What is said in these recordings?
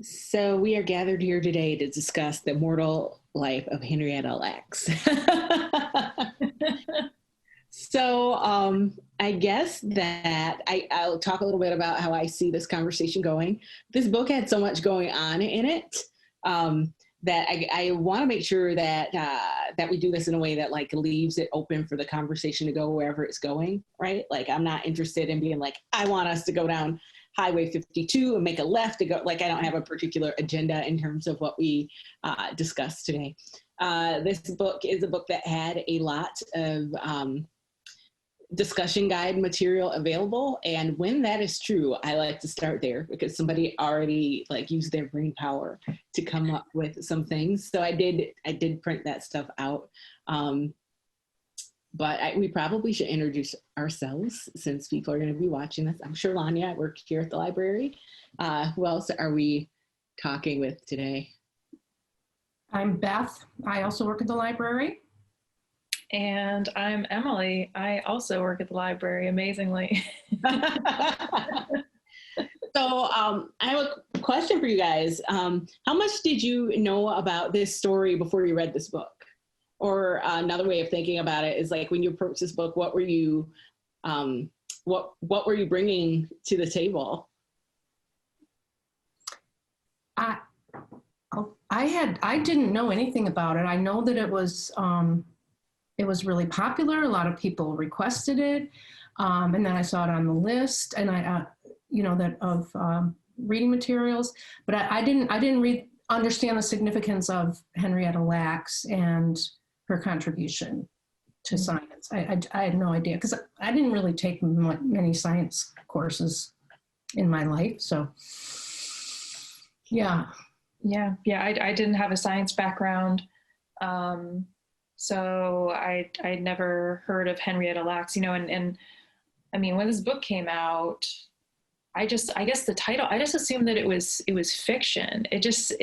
So we are gathered here today to discuss the immortal life of Henrietta Lacks. So I guess that I'll talk a little bit about how I see this conversation going. This book had so much going on in it that I want to make sure that that we do this in a way that like leaves it open for the conversation to go wherever it's going, right? Like I'm not interested in being like, I want us to go down Highway 52 and make a left to go. Like I don't have a particular agenda in terms of what we discussed today. This book is a book that had a lot of discussion guide material available. And when that is true, I like to start there because somebody already like used their brain power to come up with some things. So I did print that stuff out. But we probably should introduce ourselves since people are going to be watching this. I'm sure Lanya, I work here at the library. Who else are we talking with today? I'm Beth. I also work at the library. And I'm Emily. I also work at the library, amazingly. So I have a question for you guys. How much did you know about this story before you read this book? Or another way of thinking about it is like when you approached this book, what were you bringing to the table? I didn't know anything about it. I know that it was really popular. A lot of people requested it, and then I saw it on the list, and I that of reading materials. But I didn't understand the significance of Henrietta Lacks and her contribution to science. I had no idea because I didn't really take many science courses in my life. So, yeah. I didn't have a science background, so I'd never heard of Henrietta Lacks. And I mean, when this book came out, I guess the title, I just assumed that it was fiction. It just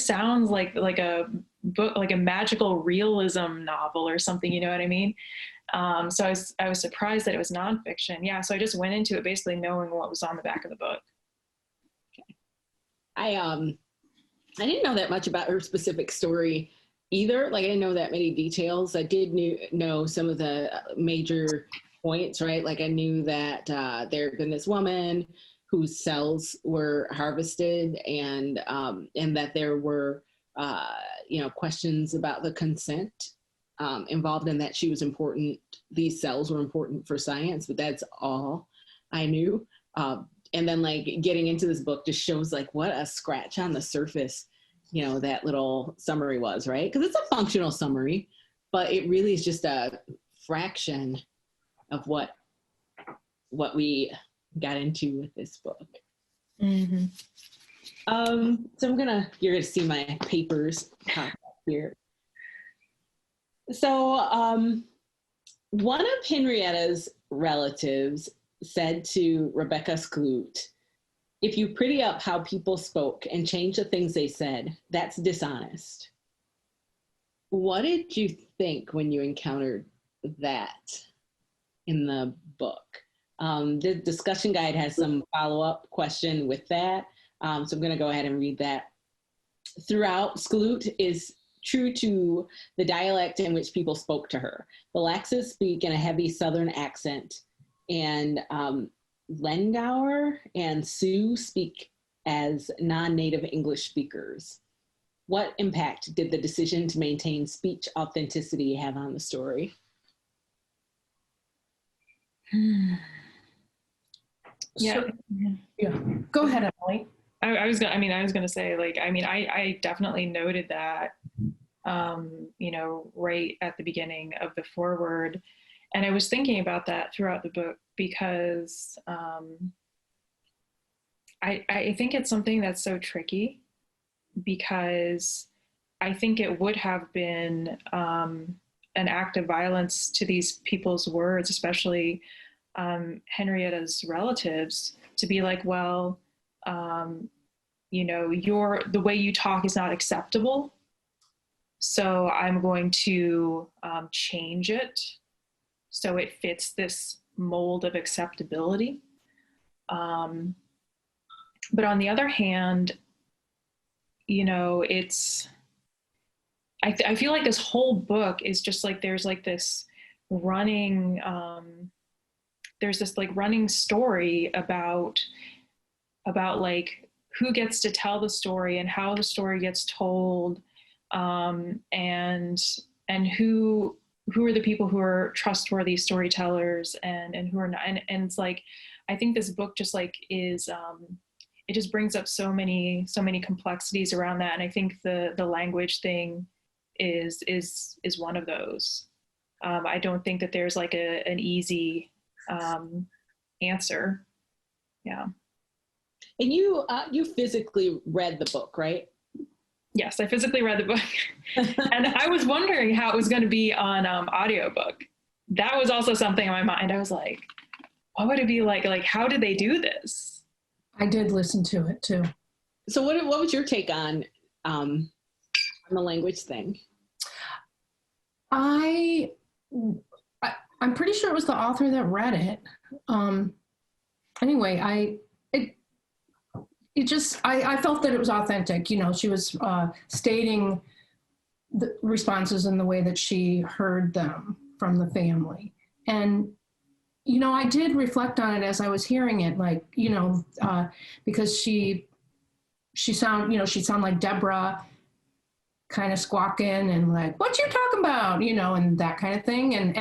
sounds like a book, like a magical realism novel or something, you know what I mean? So I was surprised that it was nonfiction. Yeah. So I just went into it basically knowing what was on the back of the book. Okay. I didn't know that much about her specific story either. Like I didn't know that many details. I did know some of the major points, right? Like I knew that there had been this woman whose cells were harvested and that there were, questions about the consent involved in that. She was important. These cells were important for science, but that's all I knew. And then like getting into this book just shows like what a scratch on the surface, that little summary was, right? Because it's a functional summary, but it really is just a fraction of what we got into with this book. Mm-hmm. So you're gonna see my papers here. So one of Henrietta's relatives said to Rebecca Skloot, "If you pretty up how people spoke and change the things they said, that's dishonest." What did you think when you encountered that in the book? The discussion guide has some follow-up question with that. So I'm going to go ahead and read that. Throughout, Skloot is true to the dialect in which people spoke to her. The Laxes speak in a heavy Southern accent, and Lendauer and Sioux speak as non-native English speakers. What impact did the decision to maintain speech authenticity have on the story? Yeah. Go ahead, Emily. I was gonna say, like, I definitely noted that, right at the beginning of the foreword. And I was thinking about that throughout the book because I think it's something that's so tricky, because I think it would have been an act of violence to these people's words, especially Henrietta's relatives, to be like, well, the way you talk is not acceptable, so I'm going to change it so it fits this mold of acceptability. But on the other hand, you know, I feel like this whole book is just like, there's like this running, there's this like running story about like who gets to tell the story and how the story gets told, and who are the people who are trustworthy storytellers and who are not. And it's like, I think this book just like is, it just brings up so many complexities around that. And I think the language thing is one of those. I don't think that there's like an easy answer. Yeah. And you physically read the book, right? Yes, I physically read the book. And I was wondering how it was going to be on audiobook. That was also something in my mind. I was like, what would it be like? Like, how did they do this? I did listen to it too. So what was your take on the language thing? I'm pretty sure it was the author that read it. Anyway, I felt that it was authentic. You know, she was stating the responses in the way that she heard them from the family. And, you know, I did reflect on it as I was hearing it, like, you know, because she sound like Deborah, kind of squawking and like, what you talking about, you know, and that kind of thing.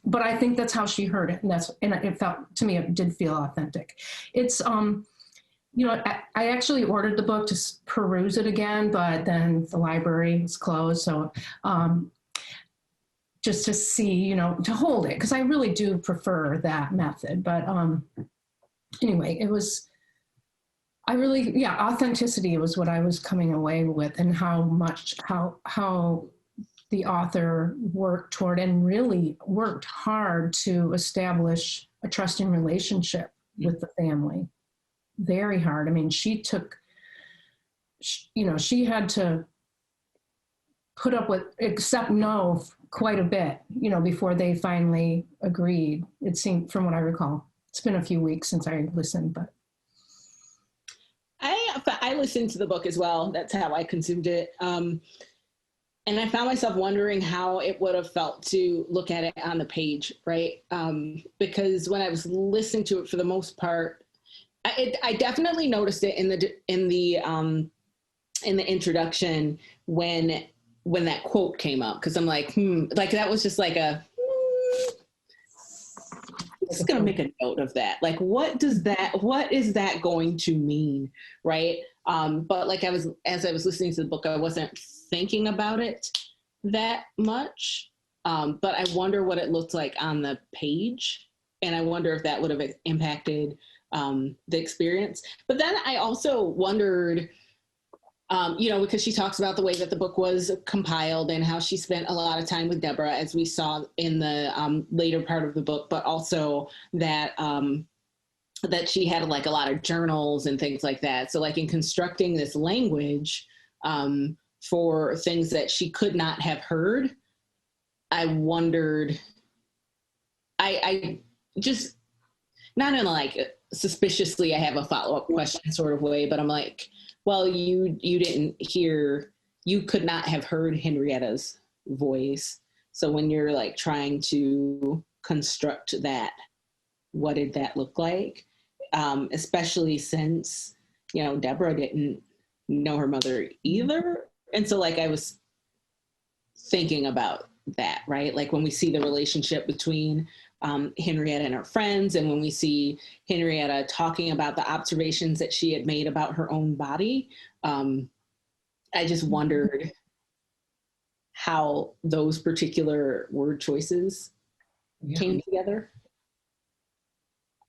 But I think that's how she heard it. And it felt, to me, it did feel authentic. It's, you know, I actually ordered the book to peruse it again, but then the library was closed. So just to see, you know, to hold it, because I really do prefer that method. But anyway, authenticity was what I was coming away with, and how the author worked toward and really worked hard to establish a trusting relationship with the family. Very hard. I mean, she had to put up with accept no quite a bit, you know, before they finally agreed. It seemed, from what I recall. It's been a few weeks since I listened, but I listened to the book as well. That's how I consumed it. And I found myself wondering how it would have felt to look at it on the page, right? Because when I was listening to it, for the most part, I definitely noticed it in the introduction when that quote came up, because I'm like, like that was just like I'm just gonna make a note of that. Like, what is that going to mean, right? But like as I was listening to the book, I wasn't thinking about it that much. But I wonder what it looked like on the page, and I wonder if that would have impacted the experience. But then I also wondered, you know, because she talks about the way that the book was compiled and how she spent a lot of time with Deborah, as we saw in the later part of the book, but also that that she had like a lot of journals and things like that. So like in constructing this language for things that she could not have heard, I wondered, I just, not in like suspiciously I have a follow-up question sort of way, but I'm like, well, you could not have heard Henrietta's voice. So when you're like trying to construct that, what did that look like? Especially since, you know, Deborah didn't know her mother either. And so like I was thinking about that, right? Like when we see the relationship between Henrietta and her friends, and when we see Henrietta talking about the observations that she had made about her own body, I just wondered how those particular word choices came together.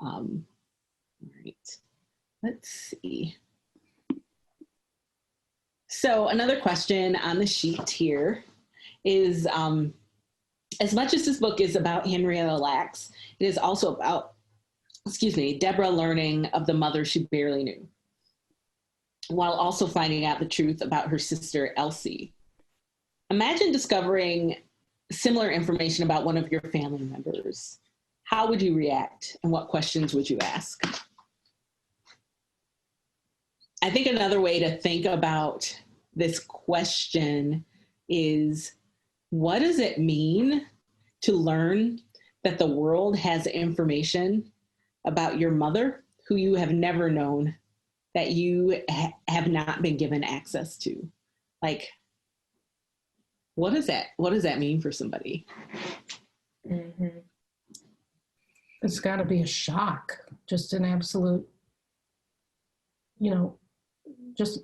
All right, let's see. So another question on the sheet here is, as much as this book is about Henrietta Lacks, it is also about, Deborah learning of the mother she barely knew, while also finding out the truth about her sister, Elsie. Imagine discovering similar information about one of your family members. how would you react and what questions would you ask? I think another way to think about this question is, what does it mean to learn that the world has information about your mother who you have never known, that you have not been given access to? Like, what does that mean for somebody? Mm-hmm. It's got to be a shock, just an absolute, just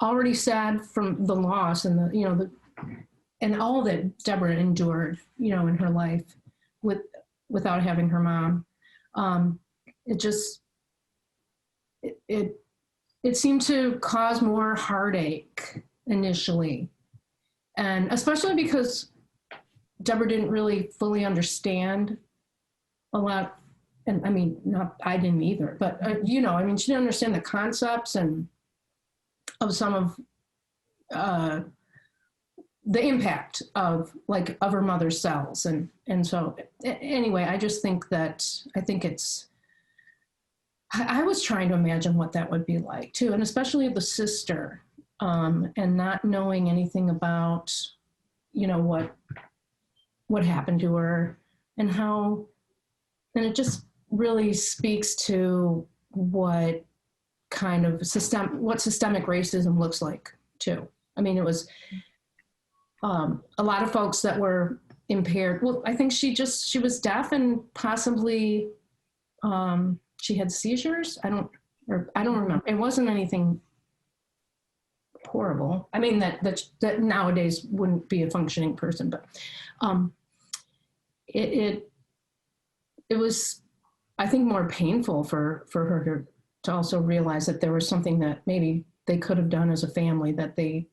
already sad from the loss and and all that Deborah endured, in her life without having her mom. It seemed to cause more heartache initially. And especially because Deborah didn't really fully understand a lot. And I mean, I didn't either, but she didn't understand the concepts and of some of the impact of her mother's cells. And so anyway, I just think I was trying to imagine what that would be like too. And especially the sister, and not knowing anything about, what happened to her and it just really speaks to what kind of systemic racism looks like too. I mean, it was a lot of folks that were impaired. Well, I think she was deaf and possibly she had seizures. I don't remember. It wasn't anything horrible. I mean, that nowadays wouldn't be a functioning person, but it was, I think, more painful for her to also realize that there was something that maybe they could have done as a family that they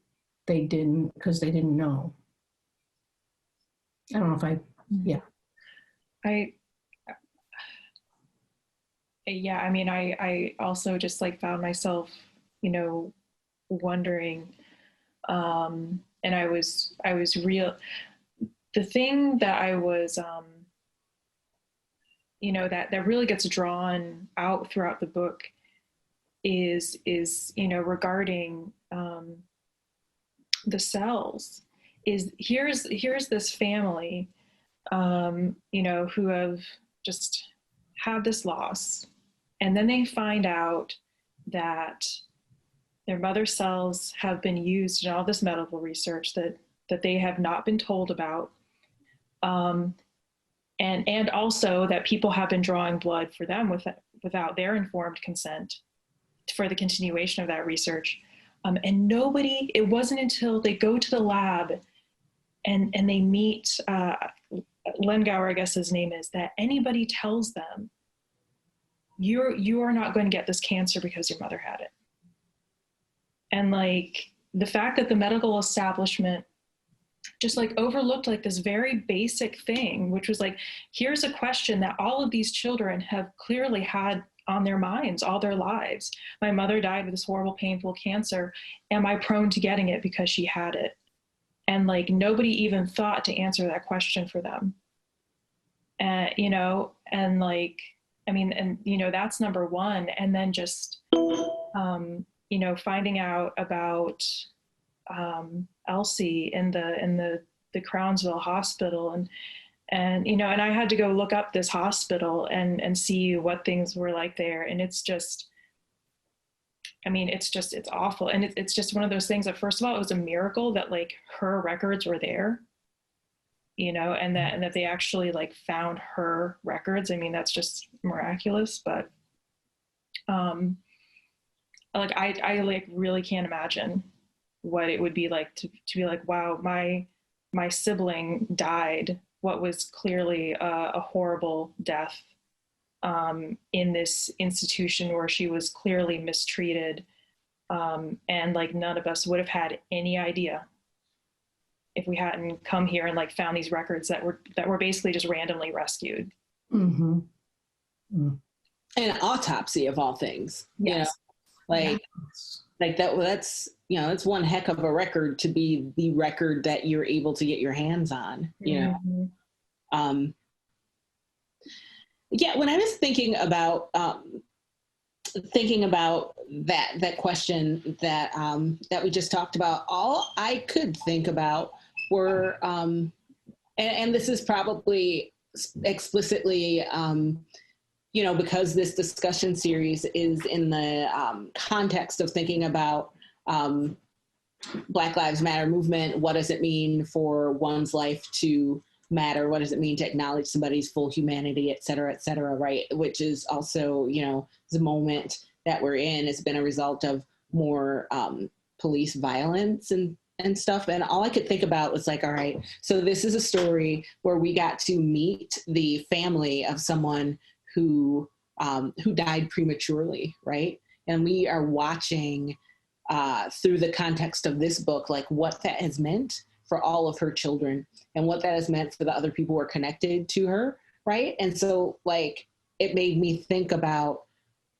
didn't, because they didn't know. I don't know if I mean, I also just found myself, wondering, and I was the thing that I was, that really gets drawn out throughout the book is regarding the cells. Is here's this family, who have just had this loss, and then they find out that their mother's cells have been used in all this medical research that they have not been told about, and also that people have been drawing blood for them without their informed consent for the continuation of that research. And it wasn't until they go to the lab and they meet Lengauer, I guess his name is, that anybody tells them, you are not going to get this cancer because your mother had it. And the fact that the medical establishment just overlooked this very basic thing, which was here's a question that all of these children have clearly had on their minds all their lives. My mother died with this horrible, painful cancer. Am I prone to getting it because she had it? And nobody even thought to answer that question for them. That's number one. And then just, finding out about Elsie in the Crownsville hospital, and I had to go look up this hospital and see what things were like there. And it's just, it's awful. And it's just one of those things that, first of all, it was a miracle that her records were there, and that they actually found her records. I mean, that's just miraculous. But I really can't imagine what it would be like to be wow, my sibling died what was clearly a horrible death in this institution where she was clearly mistreated, and none of us would have had any idea if we hadn't come here and found these records that were basically just randomly rescued. Mm-hmm. Mm-hmm. An autopsy of all things. Yes. That's that's one heck of a record to be the record that you're able to get your hands on, Mm-hmm. Yeah, when I was thinking about that question that we just talked about, all I could think about were, and this is probably explicitly, because this discussion series is in the context of thinking about Black Lives Matter movement. What does it mean for one's life to matter? What does it mean to acknowledge somebody's full humanity, et cetera, right? Which is also, the moment that we're in has been a result of more police violence and stuff. And all I could think about was like, all right, so this is a story where we got to meet the family of someone who died prematurely, right? And we are watching through the context of this book, like what that has meant for all of her children and what that has meant for the other people who are connected to her, right? And so, like, it made me think about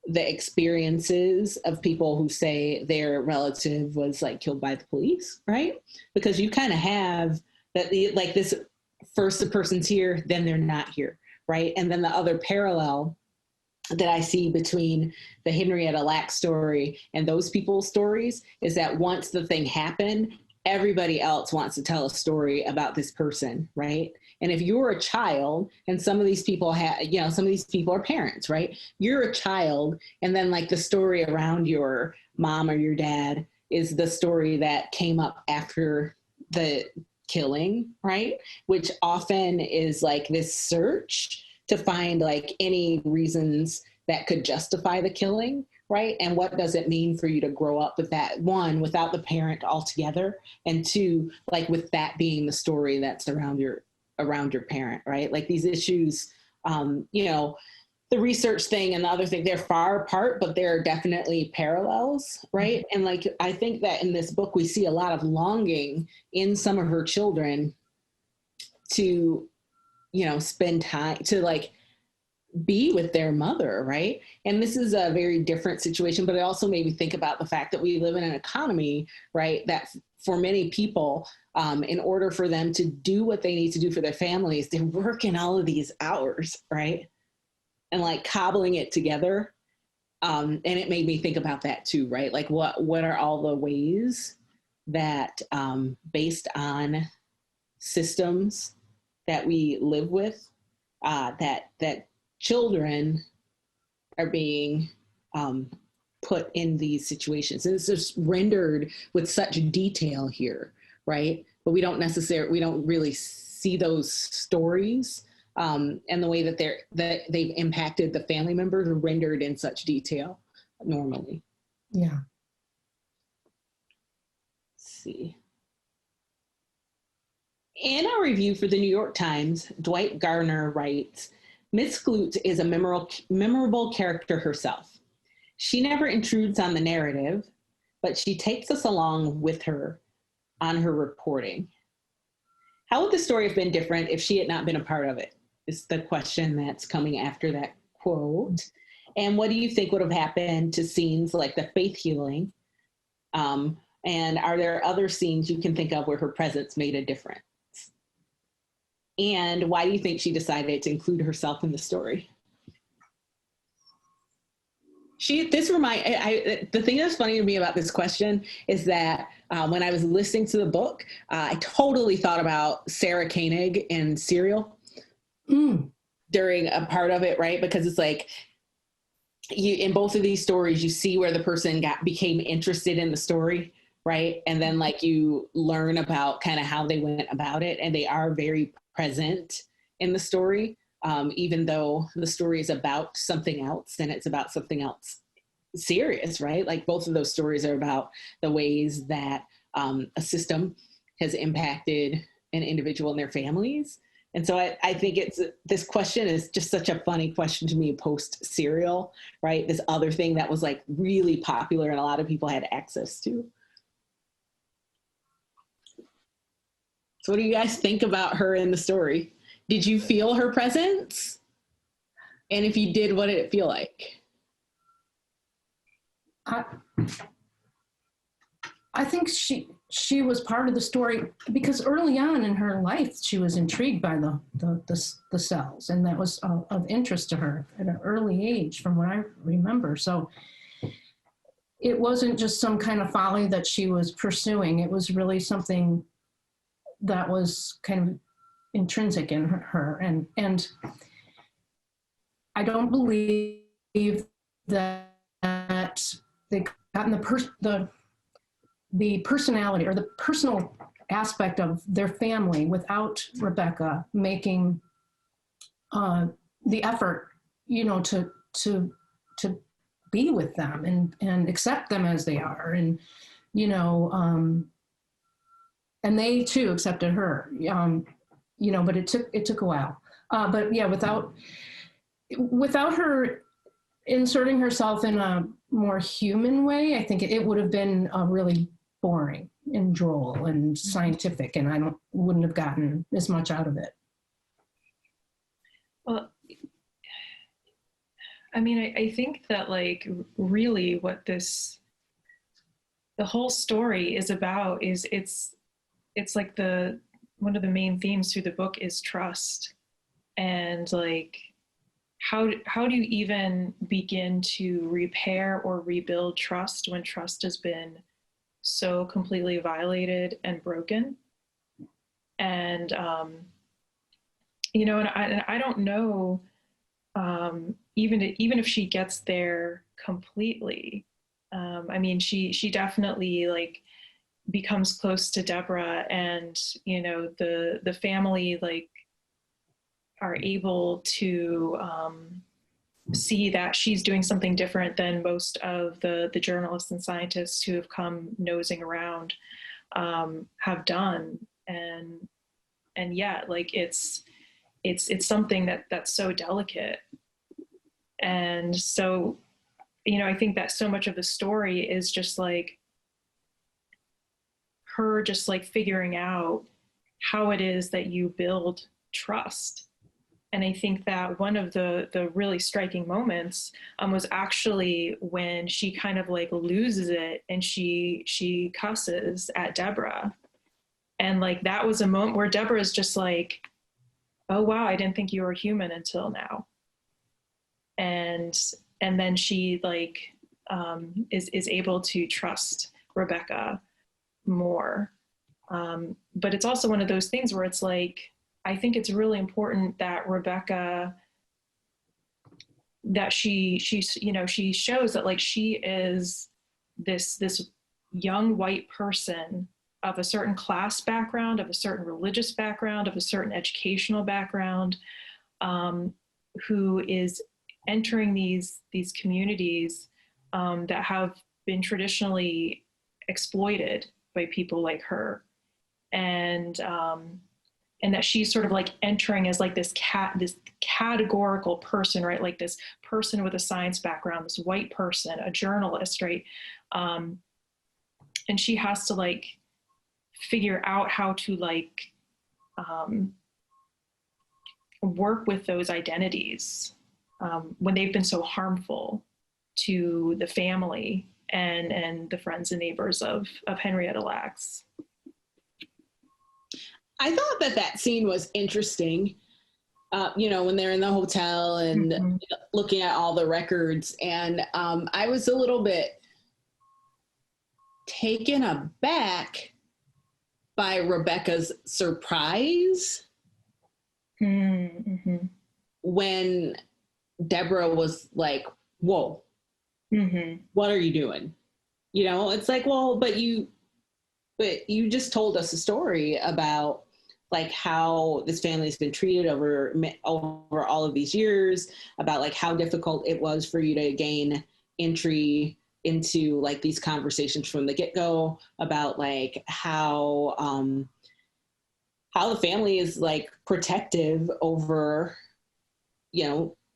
the experiences of people who say their relative was like killed by the police, right? Because you kind of have that, like, this first the person's here, then they're not here, right? And then the other parallel that I see between the Henrietta Lacks story and those people's stories is that once the thing happened, everybody else wants to tell a story about this person, right? And if you're a child, and some of these people some of these people are parents, right? You're a child, and then like the story around your mom or your dad is the story that came up after the killing, right? Which often is like this search to find like any reasons that could justify the killing, right? And what does it mean for you to grow up with that, one, without the parent altogether, and two, like with that being the story that's around your parent, right? Like these issues, the research thing and the other thing, they're far apart, but there are definitely parallels, right? And like, I think that in this book, we see a lot of longing in some of her children to, spend time, to like be with their mother, right? And this is a very different situation, but it also made me think about the fact that we live in an economy, right, that for many people, in order for them to do what they need to do for their families, they're working all of these hours, right? And like cobbling it together. And it made me think about that too, right? Like what are all the ways that based on systems that we live with, that children are being put in these situations. And it's just rendered with such detail here, right? But we don't really see those stories and the way that they've impacted the family members are rendered in such detail normally. Yeah. Let's see. In our review for the New York Times, Dwight Garner writes, Miss Skloot is a memorable character herself. She never intrudes on the narrative, but she takes us along with her on her reporting. How would the story have been different if she had not been a part of it? Is the question that's coming after that quote. And what do you think would have happened to scenes like the faith healing? And are there other scenes you can think of where her presence made a difference? And why do you think she decided to include herself in the story? The thing that's funny to me about this question is that when I was listening to the book, I totally thought about Sarah Koenig in Serial during a part of it, right? Because it's like, in both of these stories, you see where the person became interested in the story, right? And then like you learn about kind of how they went about it, and they are very present in the story, even though the story is about something else and it's about something else serious, right? Like both of those stories are about the ways that a system has impacted an individual and their families. And so I think this question is just such a funny question to me post Serial, right? This other thing that was like really popular and a lot of people had access to. So what do you guys think about her in the story? Did you feel her presence? And if you did, what did it feel like? I think she she was part of the story because early on in her life, she was intrigued by the cells, and that was of interest to her at an early age, from what I remember. So it wasn't just some kind of folly that she was pursuing. It was really something that was kind of intrinsic in her. And I don't believe that they gotten the personality or the personal aspect of their family without Rebecca making the effort, to be with them and accept them as they are, and and they too accepted her, but it took a while. But yeah, without her inserting herself in a more human way, I think it would have been really boring and droll and scientific, and I wouldn't have gotten as much out of it. Well, I mean, I think that like really what the whole story is about is it's like one of the main themes through the book is trust, and like how do you even begin to repair or rebuild trust when trust has been so completely violated and broken? And and I don't know, even if she gets there completely. I mean, she definitely like becomes close to Deborah, and the family like are able to see that she's doing something different than most of the journalists and scientists who have come nosing around have done, and yet like it's something that's so delicate. And so I think that so much of the story is just like her just like figuring out how it is that you build trust. And I think that one of the really striking moments was actually when she kind of like loses it and she cusses at Deborah. And like that was a moment where Deborah is just like, oh wow, I didn't think you were human until now. And then she like is able to trust Rebecca more. But it's also one of those things where it's like, I think it's really important that Rebecca, that she shows that like she is this young white person of a certain class background, of a certain religious background, of a certain educational background, who is entering these communities that have been traditionally exploited by people like her, and that she's sort of like entering as like this categorical person, right? Like this person with a science background, this white person, a journalist, right? And she has to like figure out how to like work with those identities when they've been so harmful to the family and the friends and neighbors of Henrietta Lacks. I thought that scene was interesting, when they're in the hotel and looking at all the records. And I was a little bit taken aback by Rebecca's surprise when Deborah was like, whoa, what are you doing? It's like, well, but you just told us a story about like how this family has been treated over all of these years, about like how difficult it was for you to gain entry into like these conversations from the get-go, about like how the family is like protective over,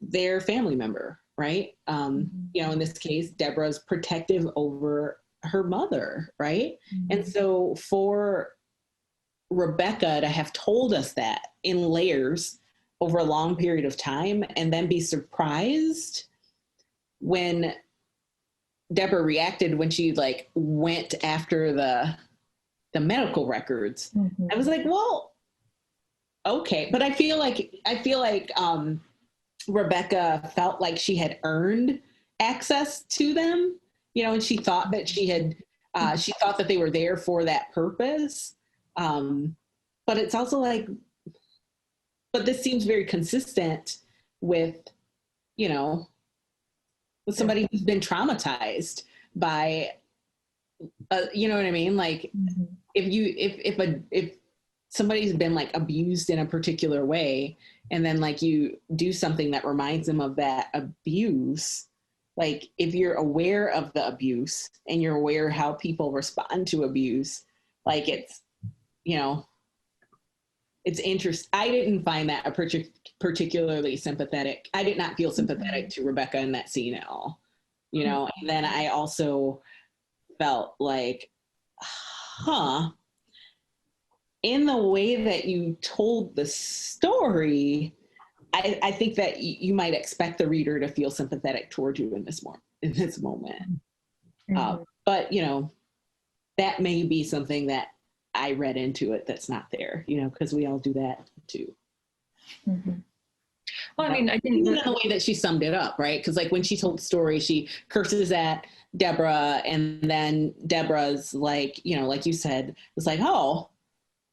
their family member, right? In this case, Deborah's protective over her mother, right? And so for Rebecca to have told us that in layers over a long period of time, and then be surprised when Deborah reacted when she like went after the the medical records. Mm-hmm. I was like, well, okay. But I feel like Rebecca felt like she had earned access to them, you know, and she thought that she thought that they were there for that purpose. But it's also like, but this seems very consistent with, you know, with somebody who's been traumatized by, you know what I mean? Like, Mm-hmm. if somebody's been like abused in a particular way, and then like you do something that reminds them of that abuse, like if you're aware of the abuse and you're aware how people respond to abuse, like it's, you know, it's interesting. I didn't find that a particularly sympathetic. I did not feel sympathetic to Rebecca in that scene at all, you know. And then I also felt like, in the way that you told the story, I think that you might expect the reader to feel sympathetic toward you in this moment. Mm-hmm. But, you know, that may be something that I read into it that's not there, you know, because we all do that too. Mm-hmm. Well, I mean, I think even in the way that she summed it up, right? Because like when she told the story, she curses at Deborah, and then Deborah's like, you know, like you said, it's like, oh,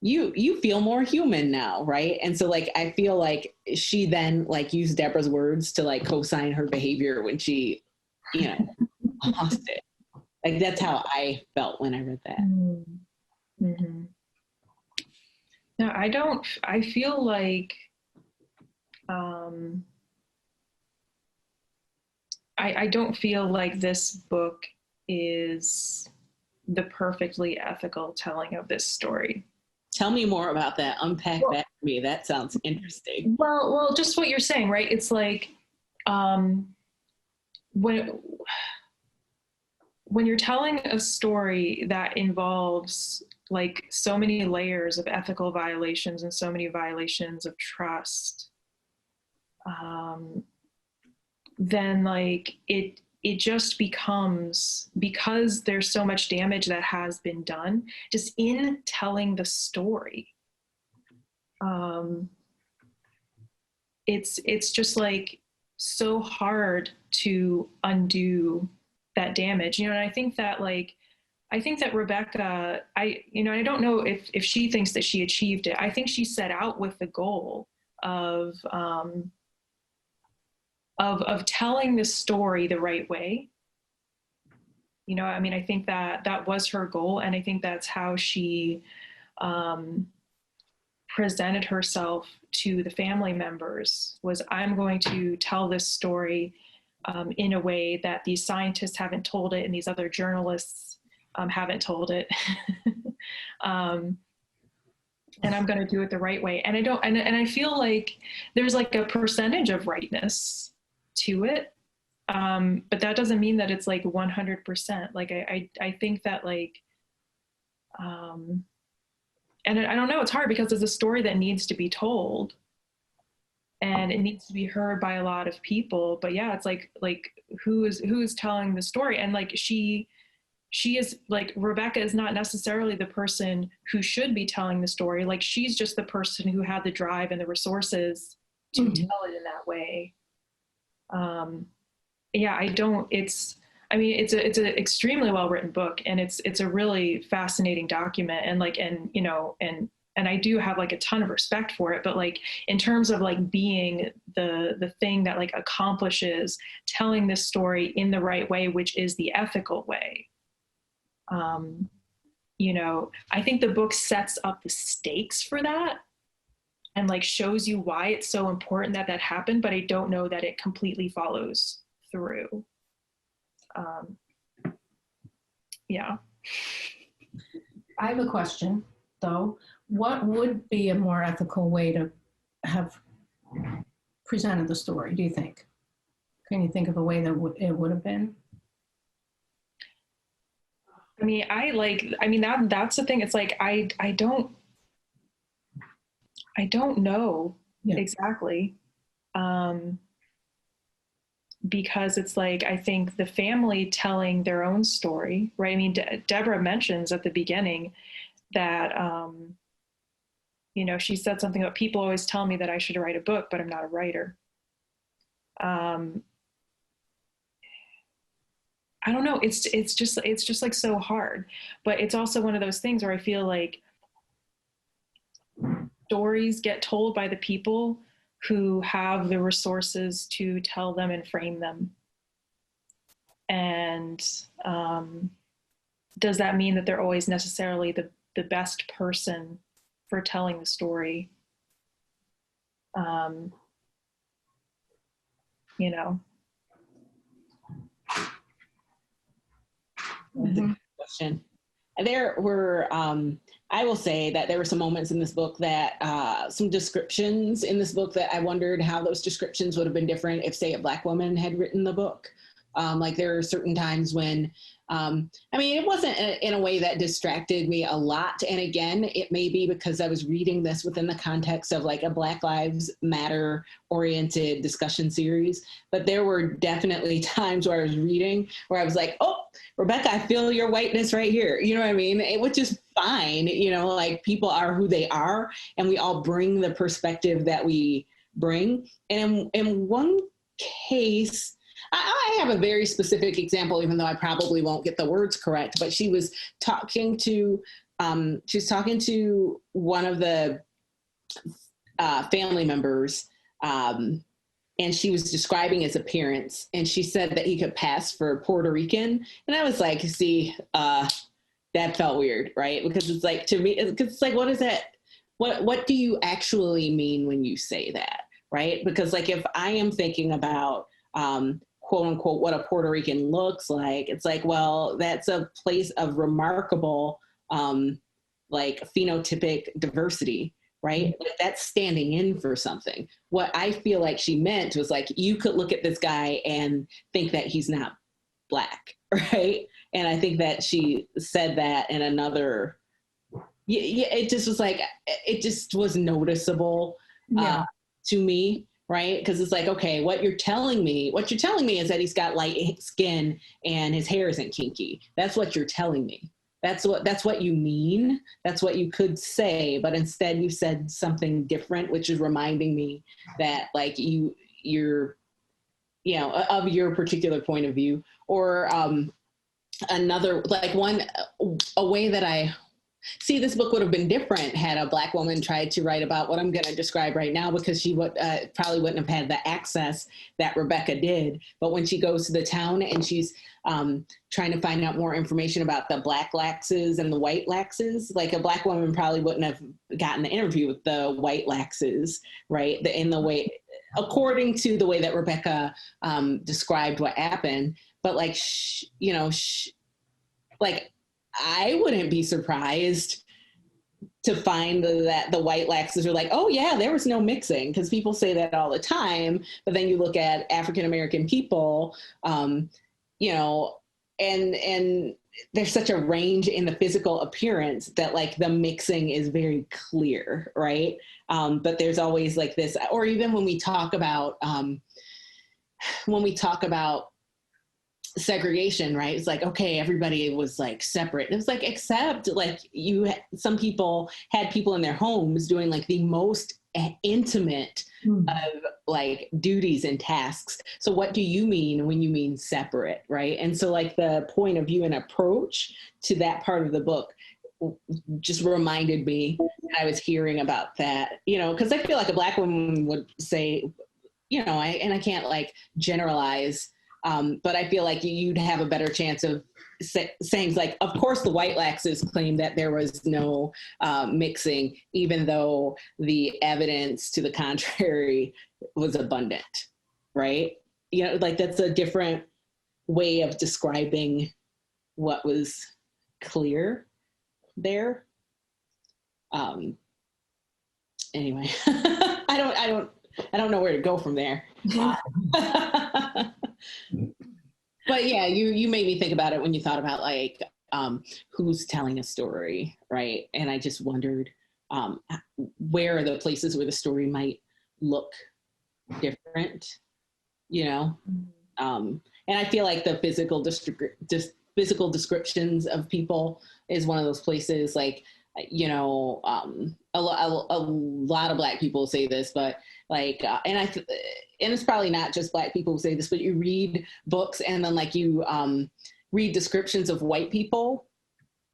you feel more human now, right? And so like I feel like she then like used Deborah's words to like co-sign her behavior when she, you know, lost it. Like that's how I felt when I read that. Mm-hmm. No, I feel like I don't feel like this book is the perfectly ethical telling of this story. Tell me more about that. Unpack that for me. That sounds interesting. Well, just what you're saying, right? It's like when you're telling a story that involves like so many layers of ethical violations and so many violations of trust, then like it just becomes, because there's so much damage that has been done just in telling the story. It's just like so hard to undo that damage, you know. And I think that Rebecca, I don't know if she thinks that she achieved it. I think she set out with the goal of telling the story the right way. You know, I mean, I think that was her goal, and I think that's how she presented herself to the family members, was I'm going to tell this story in a way that these scientists haven't told it and these other journalists haven't told it. And I'm going to do it the right way. And I feel like there's like a percentage of rightness to it. But that doesn't mean that it's like 100%. Like, I think that like, and I don't know, it's hard because it's a story that needs to be told and it needs to be heard by a lot of people. But yeah, it's like who is telling the story? And like, she is like, Rebecca is not necessarily the person who should be telling the story. Like, she's just the person who had the drive and the resources to tell it in that way. Yeah, it's an extremely well written book, and it's a really fascinating document, and like, and you know, and I do have like a ton of respect for it, but like in terms of like being the thing that like accomplishes telling this story in the right way, which is the ethical way, you know, I think the book sets up the stakes for that and like shows you why it's so important that happened, but I don't know that it completely follows through. Yeah. I have a question, though. What would be a more ethical way to have presented the story, do you think? Can you think of a way that it would have been? I mean, that's the thing. It's like, I don't know exactly. Because it's like, I think the family telling their own story, right? I mean, Deborah mentions at the beginning that, you know, she said something about people always tell me that I should write a book, but I'm not a writer. I don't know. It's just like so hard, but it's also one of those things where I feel like stories get told by the people who have the resources to tell them and frame them. And does that mean that they're always necessarily the best person for telling the story? You know. That's a good question. There were, I will say that there were some moments in this book that, some descriptions in this book that I wondered how those descriptions would have been different if, say, a Black woman had written the book. Like there are certain times when, I mean, it wasn't in a way that distracted me a lot. And again, it may be because I was reading this within the context of like a Black Lives Matter oriented discussion series. But there were definitely times where I was reading where I was like, oh, Rebecca, I feel your whiteness right here. You know what I mean? Which is fine. You know, like people are who they are and we all bring the perspective that we bring. And in one case, I have a very specific example, even though I probably won't get the words correct, but she was talking to one of the family members, and she was describing his appearance, and she said that he could pass for Puerto Rican. And I was like, see, that felt weird, right? Because it's like, to me, it's like, what is that? What do you actually mean when you say that, right? Because like, if I am thinking about, quote unquote, what a Puerto Rican looks like, it's like, well, that's a place of remarkable, like phenotypic diversity, right? Like that's standing in for something. What I feel like she meant was like, you could look at this guy and think that he's not Black, right? And I think that she said that in another, it just was like, it just was noticeable to me. Right? Because it's like, okay, what you're telling me is that he's got light skin and his hair isn't kinky. That's what you're telling me. That's what you mean. That's what you could say, but instead you said something different, which is reminding me that like you're, you know, of your particular point of view. Or another, like a way that I see this book would have been different had a Black woman tried to write about what I'm going to describe right now, because she would probably wouldn't have had the access that Rebecca did. But when she goes to the town and she's trying to find out more information about the Black Laxes and the white Laxes, like a Black woman probably wouldn't have gotten the interview with the white Laxes, right? In the way, according to the way that Rebecca described what happened. But like, like, I wouldn't be surprised to find that the white Laxes are like, oh yeah, there was no mixing, because people say that all the time. But then you look at African-American people, you know, and there's such a range in the physical appearance that like the mixing is very clear, right? But there's always like this, or even when we talk about segregation, right? It's like, okay, everybody was like separate. It was like, except like some people had people in their homes doing like the most intimate of like duties and tasks. So what do you mean when you mean separate, right? And so like the point of view and approach to that part of the book just reminded me that I was hearing about that, you know, because I feel like a Black woman would say, you know, I can't like generalize, but I feel like you'd have a better chance of saying like, of course the white Laxes claim that there was no mixing, even though the evidence to the contrary was abundant, right? You know, like that's a different way of describing what was clear there. Anyway, I don't know where to go from there. But yeah, you made me think about it when you thought about like who's telling a story, right? And I just wondered where are the places where the story might look different, you know? And I feel like the physical descriptions of people is one of those places. Like you know, a lot of Black people say this, but like, and it's probably not just Black people who say this, but you read books and then like you read descriptions of white people,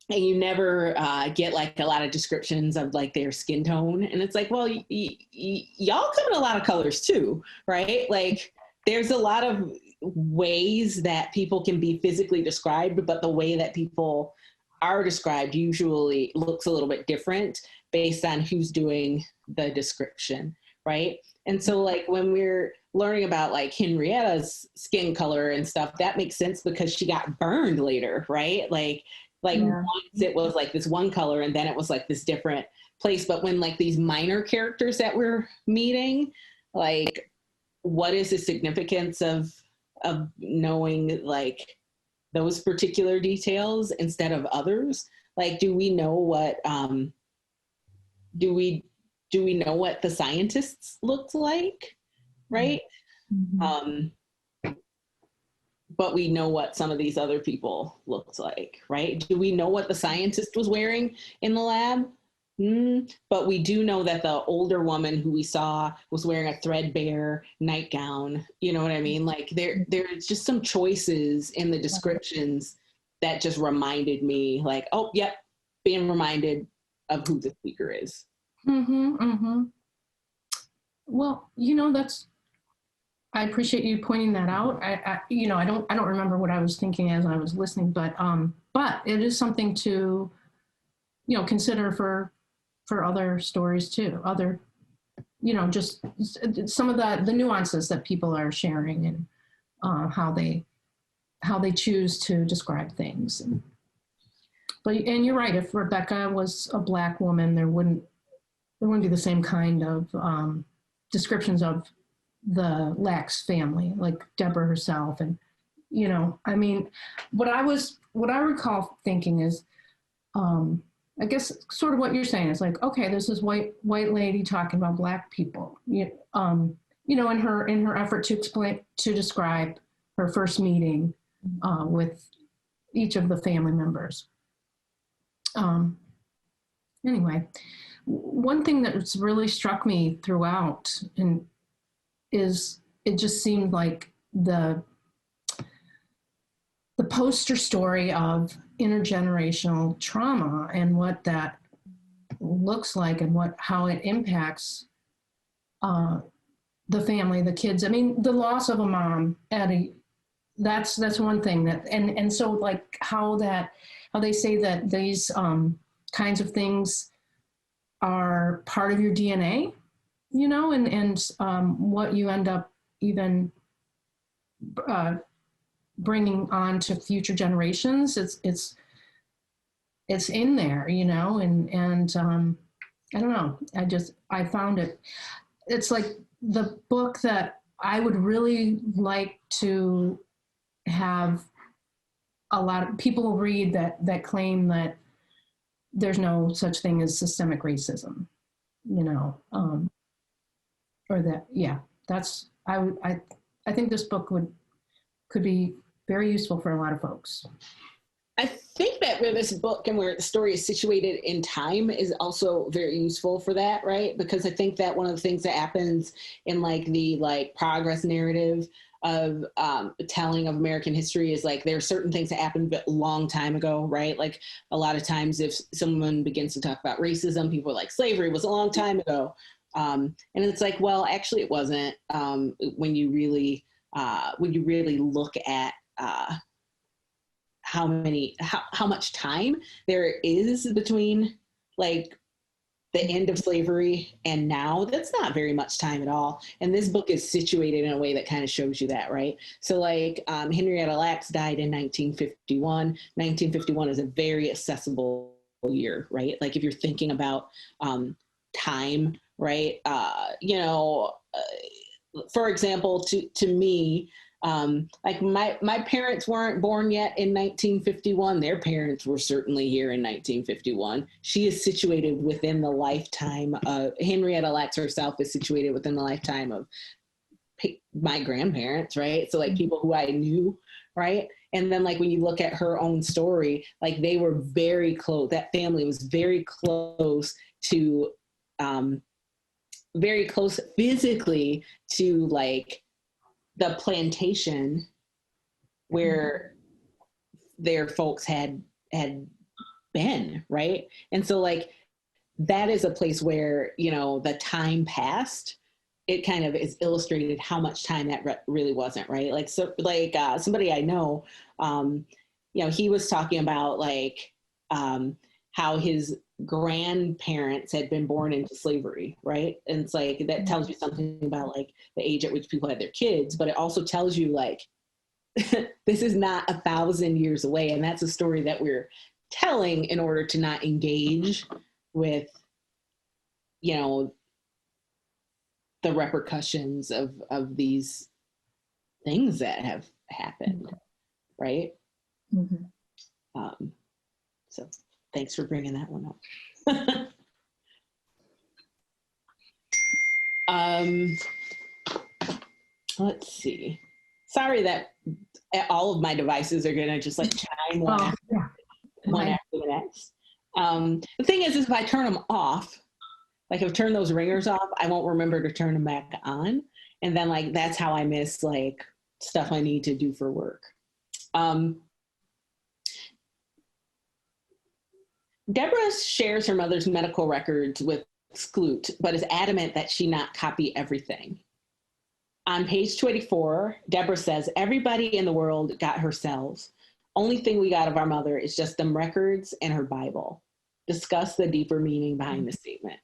and you never get like a lot of descriptions of like their skin tone. And it's like, well, y'all come in a lot of colors too, right? Like there's a lot of ways that people can be physically described, but the way that people are described usually looks a little bit different based on who's doing the description, right? And so like when we're learning about like Henrietta's skin color and stuff, that makes sense because she got burned later, right? Like once it was like this one color and then it was like this different place. But when like these minor characters that we're meeting, like what is the significance of knowing like those particular details instead of others? Like, do we know what, do we know what the scientists looked like, right? Mm-hmm. But we know what some of these other people looked like, right? Do we know what the scientist was wearing in the lab? But we do know that the older woman who we saw was wearing a threadbare nightgown. You know what I mean? Like there's just some choices in the descriptions that just reminded me like, oh, yep, being reminded of who the speaker is. Mm-hmm, mm-hmm. Well, you know, I appreciate you pointing that out. I don't remember what I was thinking as I was listening, but it is something to, you know, consider for other stories too. Other, you know, just some of the nuances that people are sharing and how they choose to describe things. And you're right. If Rebecca was a Black woman, there wouldn't be the same kind of descriptions of the Lax family, like Deborah herself. And, you know, I mean, what I recall thinking is, I guess sort of what you're saying is like, okay, there's this white lady talking about Black people, you know, in her effort to describe her first meeting with each of the family members. Anyway, one thing that's really struck me throughout is it just seemed like the poster story of intergenerational trauma and what that looks like and how it impacts the family, the kids. I mean, the loss of a mom that's one thing that, and so like how they say that these kinds of things are part of your DNA, you know, and what you end up even bringing on to future generations. It's in there, you know, and I don't know. I found it's like the book that I would really like to have a lot of people read that claim that there's no such thing as systemic racism, you know, or that, yeah, that's, I think this book could be very useful for a lot of folks. I think that where this book and where the story is situated in time is also very useful for that, right? Because I think that one of the things that happens in like the like progress narrative of telling of American history is like there are certain things that happened a long time ago, right? Like a lot of times if someone begins to talk about racism, people are like slavery was a long time ago. And it's like, well, actually it wasn't, when you really look at how much time there is between like the end of slavery and now. That's not very much time at all. And this book is situated in a way that kind of shows you that, right? So like Henrietta Lacks died in 1951. 1951 is a very accessible year, right? Like if you're thinking about time, right? For example, to me, like my parents weren't born yet in 1951. Their parents were certainly here in 1951. She is situated within the lifetime of Henrietta Lacks herself is situated within the lifetime of my grandparents, right? So like people who I knew, right? And then like when you look at her own story, like they were very close. That family was very close to, very close physically to like the plantation where their folks had been, right? And so like that is a place where, you know, the time passed, it kind of is illustrated how much time that really wasn't, right? Like, so like somebody I know, you know, he was talking about like how his grandparents had been born into slavery, right? And it's like, that tells you something about like the age at which people had their kids, but it also tells you like, this is not 1,000 years away. And that's a story that we're telling in order to not engage with, you know, the repercussions of these things that have happened, right? Mm-hmm. So thanks for bringing that one up. Let's see. Sorry that all of my devices are gonna just like chime one after the next. The thing is if I turn them off, like if I turn those ringers off, I won't remember to turn them back on. And then like, that's how I miss like stuff I need to do for work. Deborah shares her mother's medical records with Skloot, but is adamant that she not copy everything. On page 284, Deborah says, everybody in the world got her cells. Only thing we got of our mother is just them records and her Bible. Discuss the deeper meaning behind the statement.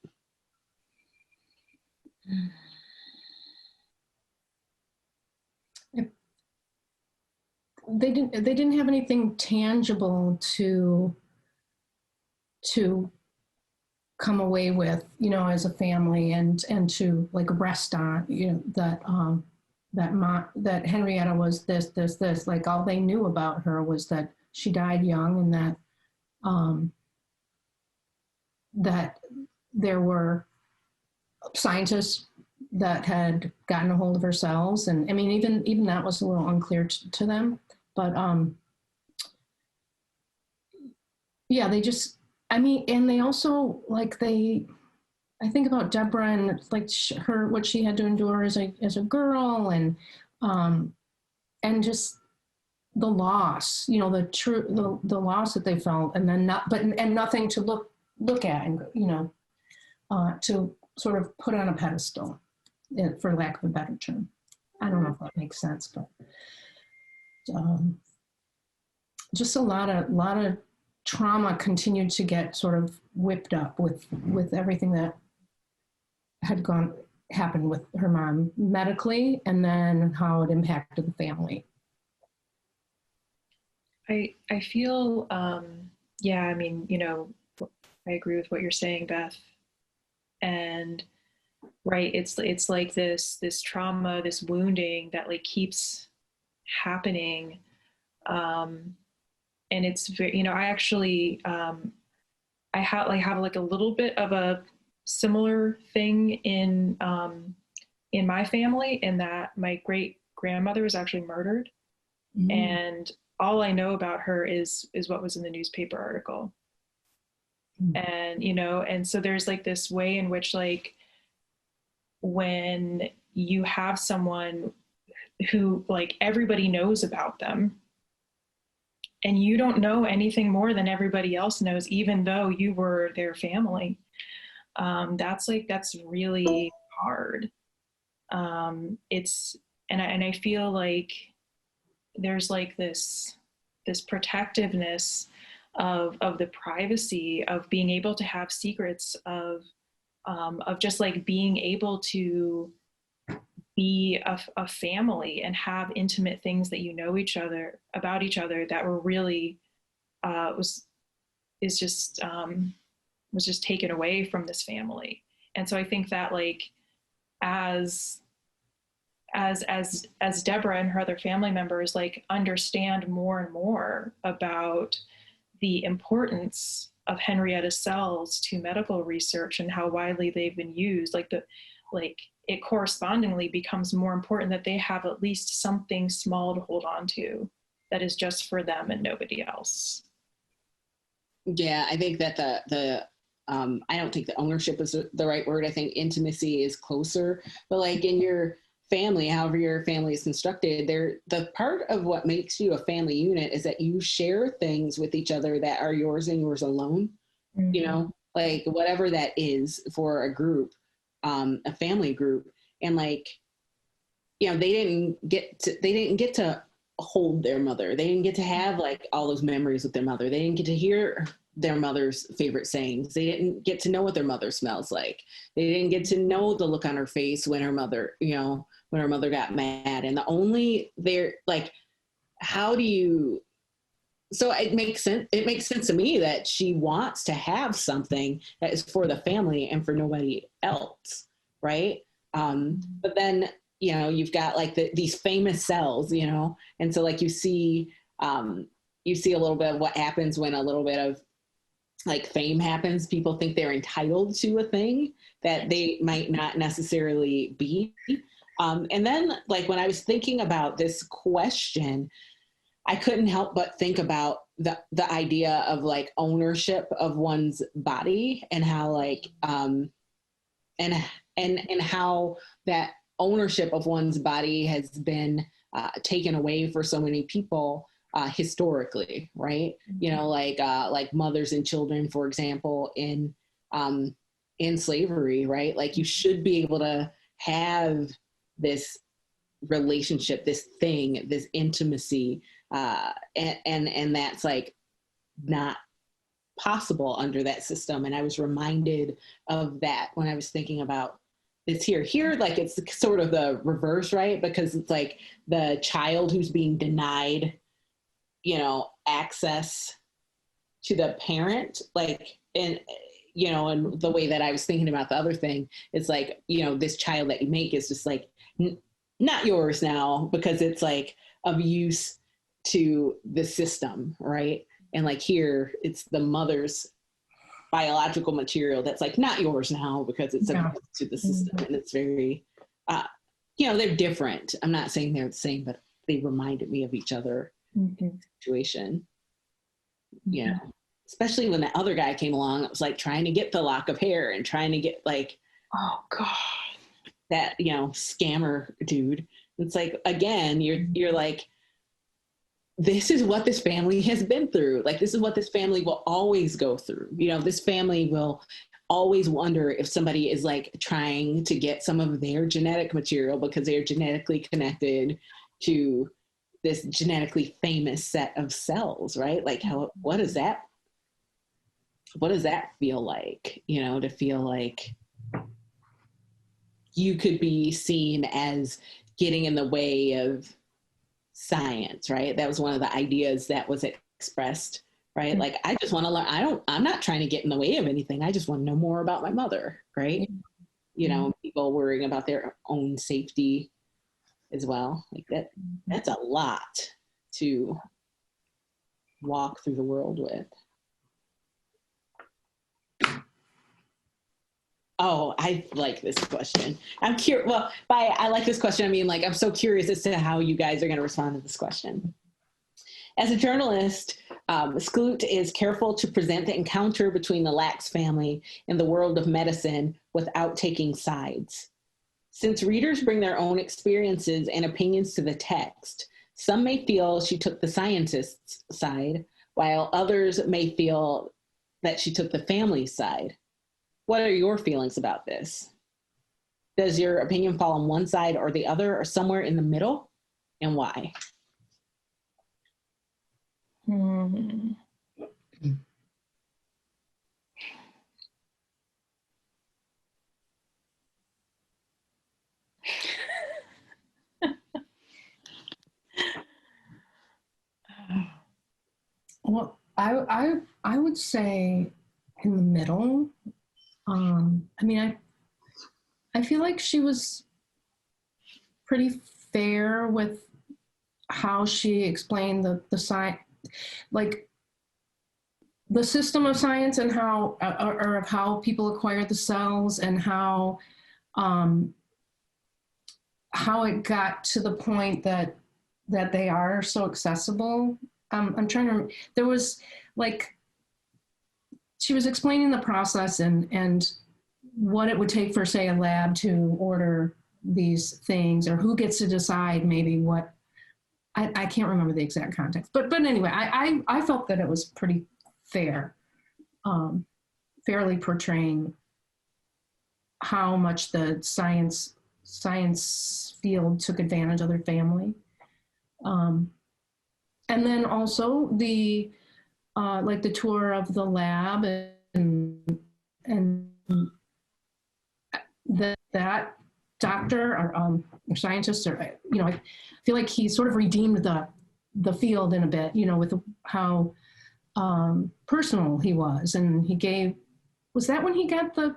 They didn't have anything tangible to come away with, you know, as a family and to like rest on, you know, that Henrietta was this, like all they knew about her was that she died young and that there were scientists that had gotten a hold of her cells. And I mean, even that was a little unclear to them, but yeah, they just, I mean, and they also like I think about Deborah and like what she had to endure as a girl and just the loss, you know, the loss that they felt, and then nothing to look at and, you know, to sort of put on a pedestal, for lack of a better term. I don't know if that makes sense, but just a lot of trauma continued to get sort of whipped up with everything that had happened with her mom medically, and then how it impacted the family. I feel, yeah, I mean, you know, I agree with what you're saying, Beth. And right, it's like this trauma, this wounding that like keeps happening. And it's very, you know, I actually, I have like a little bit of a similar thing in my family, in that my great grandmother was actually murdered. Mm-hmm. And all I know about her is what was in the newspaper article. Mm-hmm. And, you know, and so there's like this way in which like, when you have someone who like everybody knows about them, and you don't know anything more than everybody else knows, even though you were their family, that's really hard. And I feel like there's like this protectiveness of the privacy of being able to have secrets, of just like being able to be a family and have intimate things that you know about each other that were really was just taken away from this family. And so I think that like as Deborah and her other family members like understand more and more about the importance of Henrietta's cells to medical research and how widely they've been used, it correspondingly becomes more important that they have at least something small to hold on to. that is just for them and nobody else. Yeah, I think that I don't think that ownership is the right word. I think intimacy is closer, but like in your family, however your family is constructed, the part of what makes you a family unit is that you share things with each other that are yours and yours alone. Mm-hmm. You know, like whatever that is for a group, a family group, and like, you know, they didn't get to hold their mother. They didn't get to have like all those memories with their mother. They didn't get to hear their mother's favorite sayings. They didn't get to know what their mother smells like. They didn't get to know the look on her face when her mother, you know, when her mother got mad. And so it makes sense. It makes sense to me that she wants to have something that is for the family and for nobody else. Right. But then, you know, you've got like these famous cells, you know, and so like you see a little bit of what happens when a little bit of like fame happens. People think they're entitled to a thing that they might not necessarily be. And then like when I was thinking about this question, I couldn't help but think about the idea of like ownership of one's body and how like, and how that ownership of one's body has been taken away for so many people historically, right? Mm-hmm. You know, like mothers and children, for example, in slavery, right? Like you should be able to have this relationship, this thing, this intimacy, and that's like not possible under that system. And I was reminded of that when I was thinking about it's here, like it's sort of the reverse, right? Because it's like the child who's being denied, you know, access to the parent, like, and, you know, and the way that I was thinking about the other thing, it's like, you know, this child that you make is just like, not yours now because it's like of use to the system, right? And like here, it's the mother's biological material that's like not yours now because it's to the system. And it's very you know, they're different. I'm not saying they're the same, but they reminded me of each other. Situation. You know, especially when that other guy came along, it was like trying to get the lock of hair and trying to get like, oh god, that, you know, scammer dude. It's like, again, you're like, this is what this family has been through. Like, this is what this family will always go through. You know, this family will always wonder if somebody is like trying to get some of their genetic material because they're genetically connected to this genetically famous set of cells, right? Like what does that feel like? You know, to feel like you could be seen as getting in the way of science, right? That was one of the ideas that was expressed, right? Like, I just want to learn. I'm not trying to get in the way of anything. I just want to know more about my mother, right? You know, people worrying about their own safety as well. Like that's a lot to walk through the world with. Oh, I like this question. I'm curious. Well, I like this question. I mean, like, I'm so curious as to how you guys are going to respond to this question. As a journalist, Skloot is careful to present the encounter between the Lax family and the world of medicine without taking sides. Since readers bring their own experiences and opinions to the text, some may feel she took the scientist's side, while others may feel that she took the family's side. What are your feelings about this? Does your opinion fall on one side or the other or somewhere in the middle? And why? Well, I would say in the middle. I mean, I feel like she was pretty fair with how she explained the science, like the system of science and how, or of how people acquire the cells and how it got to the point that that they are so accessible. I'm trying to, there was like, she was explaining the process and what it would take for, say, a lab to order these things, or who gets to decide maybe what, I can't remember the exact context, but anyway, I felt that it was pretty fair, fairly portraying how much the science field took advantage of their family. And then also the like the tour of the lab and that doctor or scientist, or I feel like he sort of redeemed the field in a bit, with how personal he was, and he gave. Was that when he got the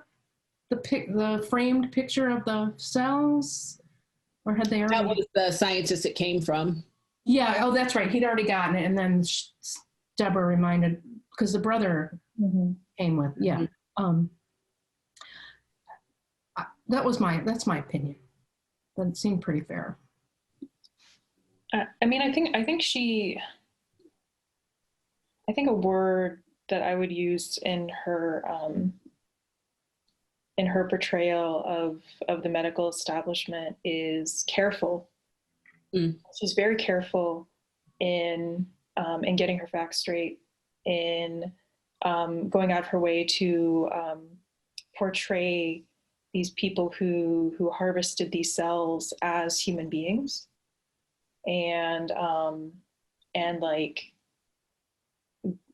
framed picture of the cells, or had they already? That was the scientist it came from. Yeah. Oh, that's right. He'd already gotten it, and then Deborah reminded, because the brother came with. Yeah. That's my opinion. But it seemed pretty fair. I mean, I think a word that I would use in her portrayal of the medical establishment is careful. She's very careful in getting her facts straight, in going out of her way to portray these people who harvested these cells as human beings, and like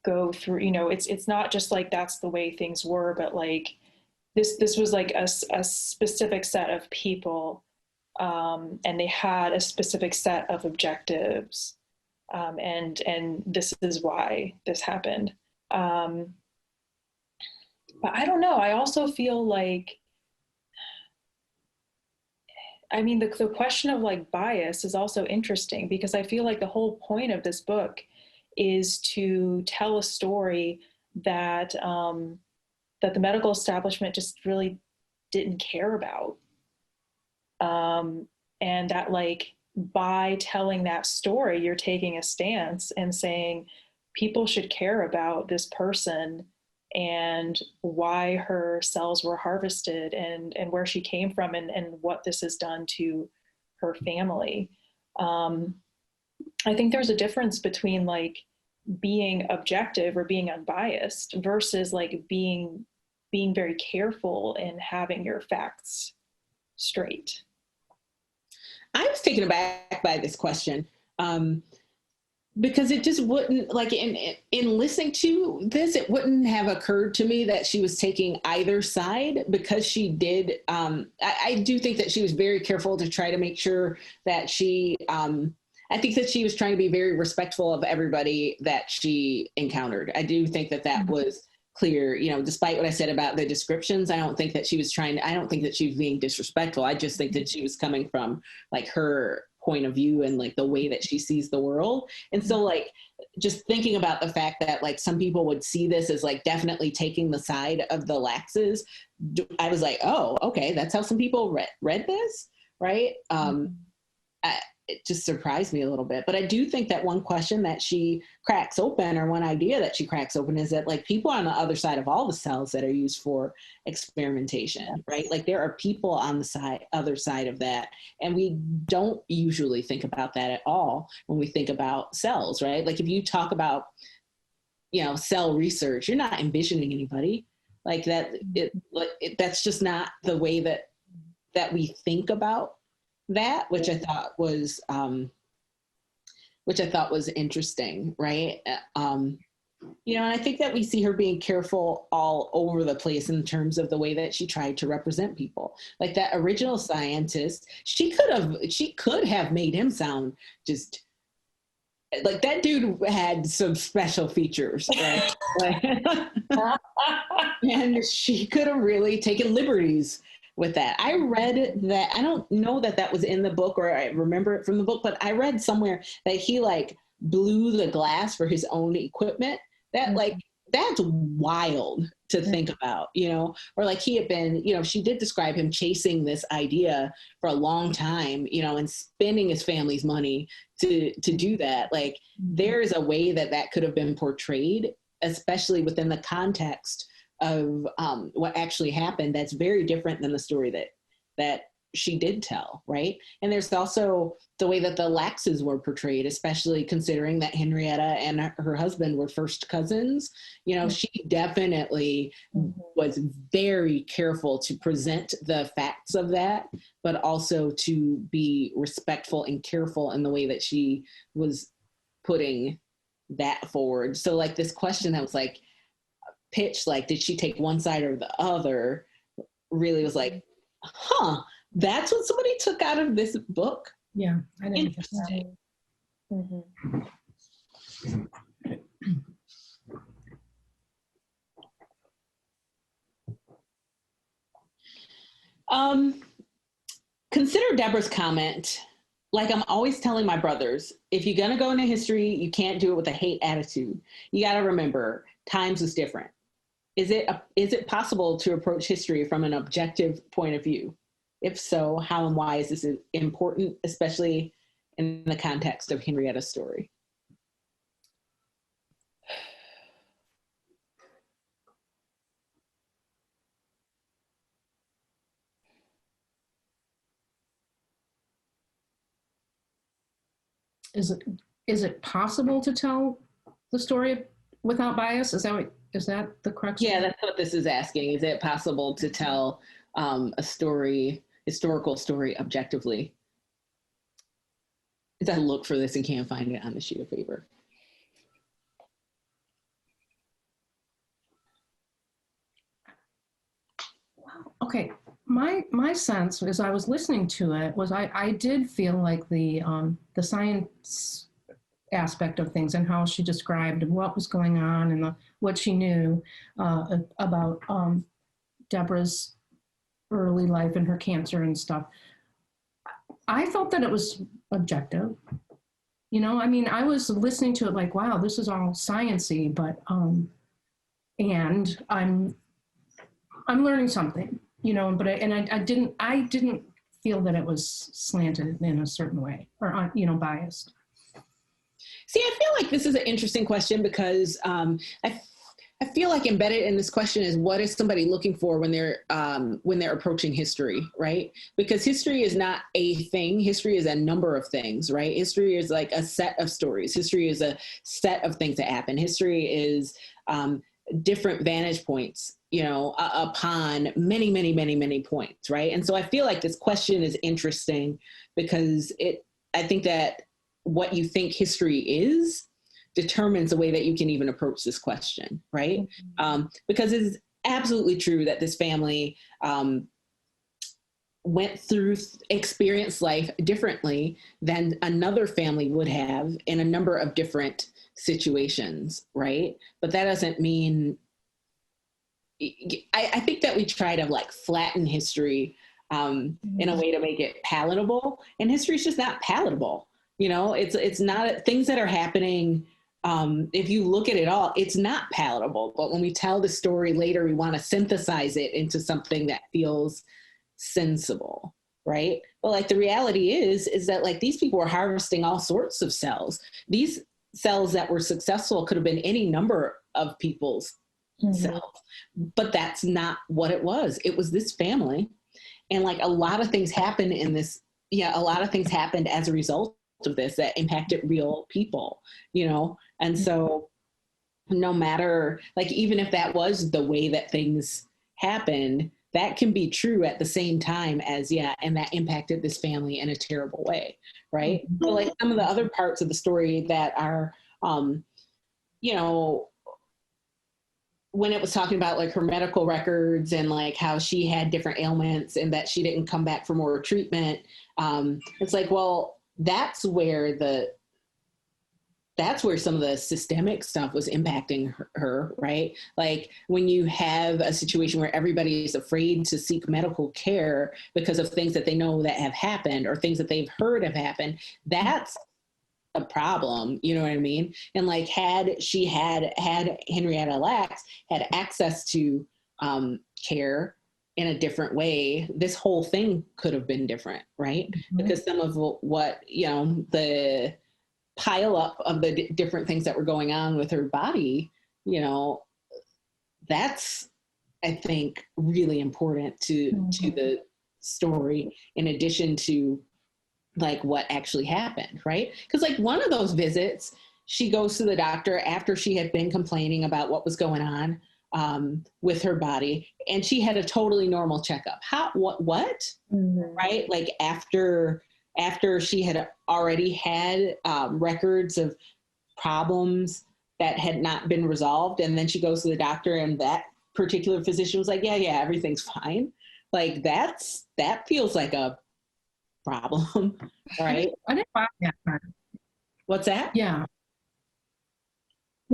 go through, it's not just like that's the way things were, but like this was like a specific set of people, and they had a specific set of objectives, and this is why this happened. But I don't know. I also feel like, I mean, the question of like bias is also interesting, because I feel like the whole point of this book is to tell a story that that the medical establishment just really didn't care about, and that like by telling that story, you're taking a stance and saying people should care about this person and why her cells were harvested, and where she came from, and what this has done to her family. I think there's a difference between like being objective or being unbiased versus like being very careful in having your facts straight. I was taken aback by this question. Because it just wouldn't, like in listening to this, it wouldn't have occurred to me that she was taking either side, because she did. I do think that she was very careful to try to make sure that she, I think that she was trying to be very respectful of everybody that she encountered. I do think that was clear, despite what I said about the descriptions. I don't think that she was being disrespectful. I just think that she was coming from like her point of view and like the way that she sees the world. And so like just thinking about the fact that like some people would see this as like definitely taking the side of the laxes, I was like, oh, okay, that's how some people read this, right? It just surprised me a little bit. But I do think that one question that she cracks open, or one idea that she cracks open, is that like people on the other side of all the cells that are used for experimentation, right? Like there are people on the other side of that. And we don't usually think about that at all when we think about cells, right? Like if you talk about, cell research, you're not envisioning anybody like that. That's just not the way that we think about that, which I thought was interesting, right? And I think that we see her being careful all over the place in terms of the way that she tried to represent people. Like that original scientist, she could have made him sound just like that dude had some special features, right? And she could have really taken liberties with that. I read that, I don't know that was in the book, or I remember it from the book, but I read somewhere that he like blew the glass for his own equipment. That like that's wild to think about, or like he had been, she did describe him chasing this idea for a long time, and spending his family's money to do that. Like there is a way that could have been portrayed, especially within the context of what actually happened. That's very different than the story that she did tell, right? And there's also the way that the Laxes were portrayed, especially considering that Henrietta and her husband were first cousins. She definitely was very careful to present the facts of that, but also to be respectful and careful in the way that she was putting that forward. So like this question that was like pitched, like, did she take one side or the other, really was like, that's what somebody took out of this book. Yeah, I didn't. Interesting. Consider Deborah's comment. Like I'm always telling my brothers, if you're going to go into history, you can't do it with a hate attitude. You got to remember, times is different. Is it possible to approach history from an objective point of view? If so, how and why is this important, especially in the context of Henrietta's story? Is it possible to tell the story without bias? Is that the crux? Yeah, that's what this is asking. Is it possible to tell a historical story objectively? I look for this and can't find it on the sheet of paper. Okay, my sense as I was listening to it was I did feel like the science aspect of things and how she described what was going on and what she knew about Deborah's early life and her cancer and stuff. I felt that it was objective. I was listening to it like, wow, this is all science-y, but and I'm learning something, but I didn't feel that it was slanted in a certain way or biased. See, I feel like this is an interesting question because I feel like embedded in this question is, what is somebody looking for when they're approaching history, right? Because history is not a thing. History is a number of things, right? History is like a set of stories. History is a set of things that happen. History is different vantage points, upon many, many, many, many points, right? And so I feel like this question is interesting because I think that what you think history is determines the way that you can even approach this question, right? Because it is absolutely true that this family experienced life differently than another family would have in a number of different situations, right? But that doesn't mean, I think that we try to like flatten history in a way to make it palatable, and history is just not palatable. It's not things that are happening. If you look at it all, it's not palatable. But when we tell the story later, we want to synthesize it into something that feels sensible, right? But like the reality is that like these people were harvesting all sorts of cells. These cells that were successful could have been any number of people's cells, but that's not what it was. It was this family, and like a lot of things happened in this. Yeah, a lot of things happened as a result of this that impacted real people, and so no matter, like, even if that was the way that things happened, that can be true at the same time as, and that impacted this family in a terrible way, right? So like some of the other parts of the story that are, when it was talking about like her medical records and like how she had different ailments and that she didn't come back for more treatment, it's like, well, that's where some of the systemic stuff was impacting her, right? Like when you have a situation where everybody is afraid to seek medical care because of things that they know that have happened or things that they've heard have happened, that's a problem, you know what I mean? And like, had Henrietta Lacks had access to care in a different way, this whole thing could have been different, right? Mm-hmm. Because some of what, you know, the pile up of the different things that were going on with her body, you know, that's, I think, really important to the story, in addition to like what actually happened, right? Because like one of those visits, she goes to the doctor after she had been complaining about what was going on with her body, and she had a totally normal checkup. What? Mm-hmm. Right? Like after she had already had records of problems that had not been resolved, and then she goes to the doctor, and that particular physician was like, yeah, everything's fine. Like that feels like a problem, right? I didn't buy that part. What's that? Yeah,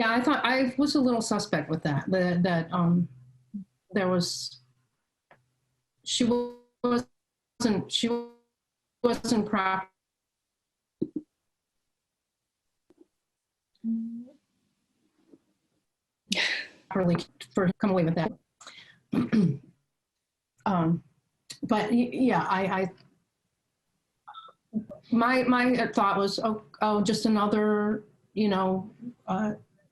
I thought I was a little suspect with that. That there was she wasn't properly for come away with that. But yeah, my thought was, oh, just another, you know,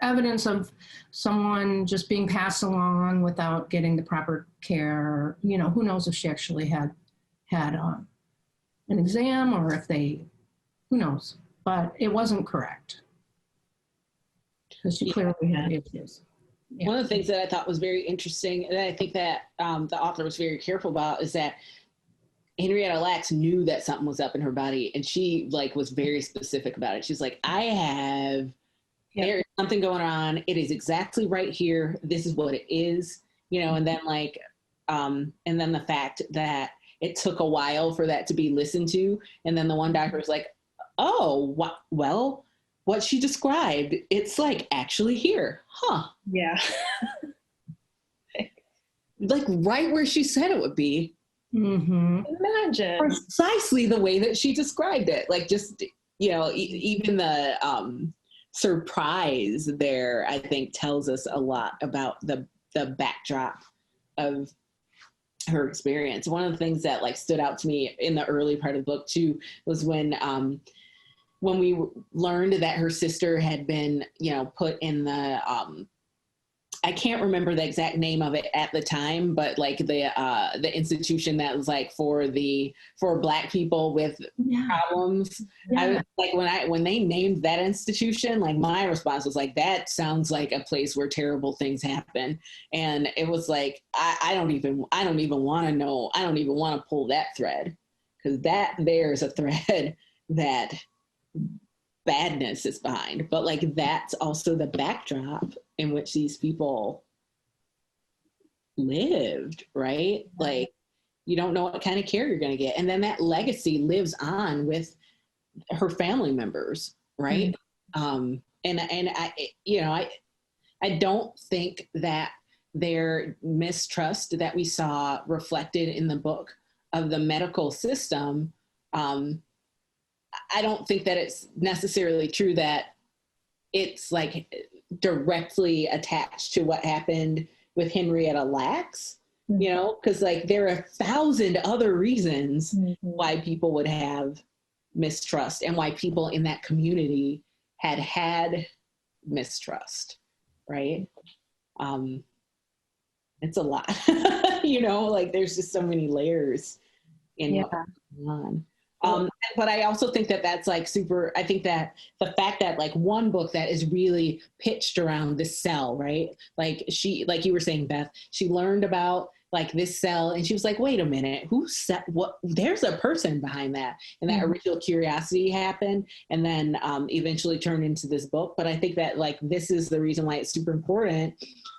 evidence of someone just being passed along without getting the proper care. You know, who knows if she actually had an exam, or if who knows? But it wasn't correct, because she clearly had issues. Yeah. One of the things that I thought was very interesting, and I think that the author was very careful about, is that Henrietta Lacks knew that something was up in her body, and she like was very specific about it. She's like, there is something going on. It is exactly right here. This is what it is, you know. And then like, and then the fact that it took a while for that to be listened to, and then the one doctor was like, oh, well, what she described, it's like actually here, huh? Yeah. Like right where she said it would be. Mm-hmm. Imagine precisely the way that she described it. Like, just, you know, even the surprise there, I think, tells us a lot about the backdrop of her experience. One of the things that like stood out to me in the early part of the book too was when we learned that her sister had been, you know, put in the I can't remember the exact name of it at the time, but like the institution that was like for Black people with problems. Yeah. I was like, when they named that institution, like my response was like, that sounds like a place where terrible things happen. And it was like, I don't even want to know. I don't even want to pull that thread, because there's a thread that badness is behind. But like, that's also the backdrop in which these people lived, right? Like, you don't know what kind of care you're going to get. And then that legacy lives on with her family members, right? Mm-hmm. And I, you know, I don't think that their mistrust that we saw reflected in the book of the medical system, I don't think that it's necessarily true that it's like directly attached to what happened with Henrietta Lacks, you know, because like there are 1,000 other reasons why people would have mistrust, and why people in that community had mistrust, right? It's a lot, you know, like there's just so many layers in what's going on. But I also think that that's like super, I think that the fact that like one book that is really pitched around this cell, right? Like she, like you were saying, Beth, she learned about like this cell, and she was like, wait a minute, who said what? There's a person behind that. And that original curiosity happened, and then eventually turned into this book. But I think that like, this is the reason why it's super important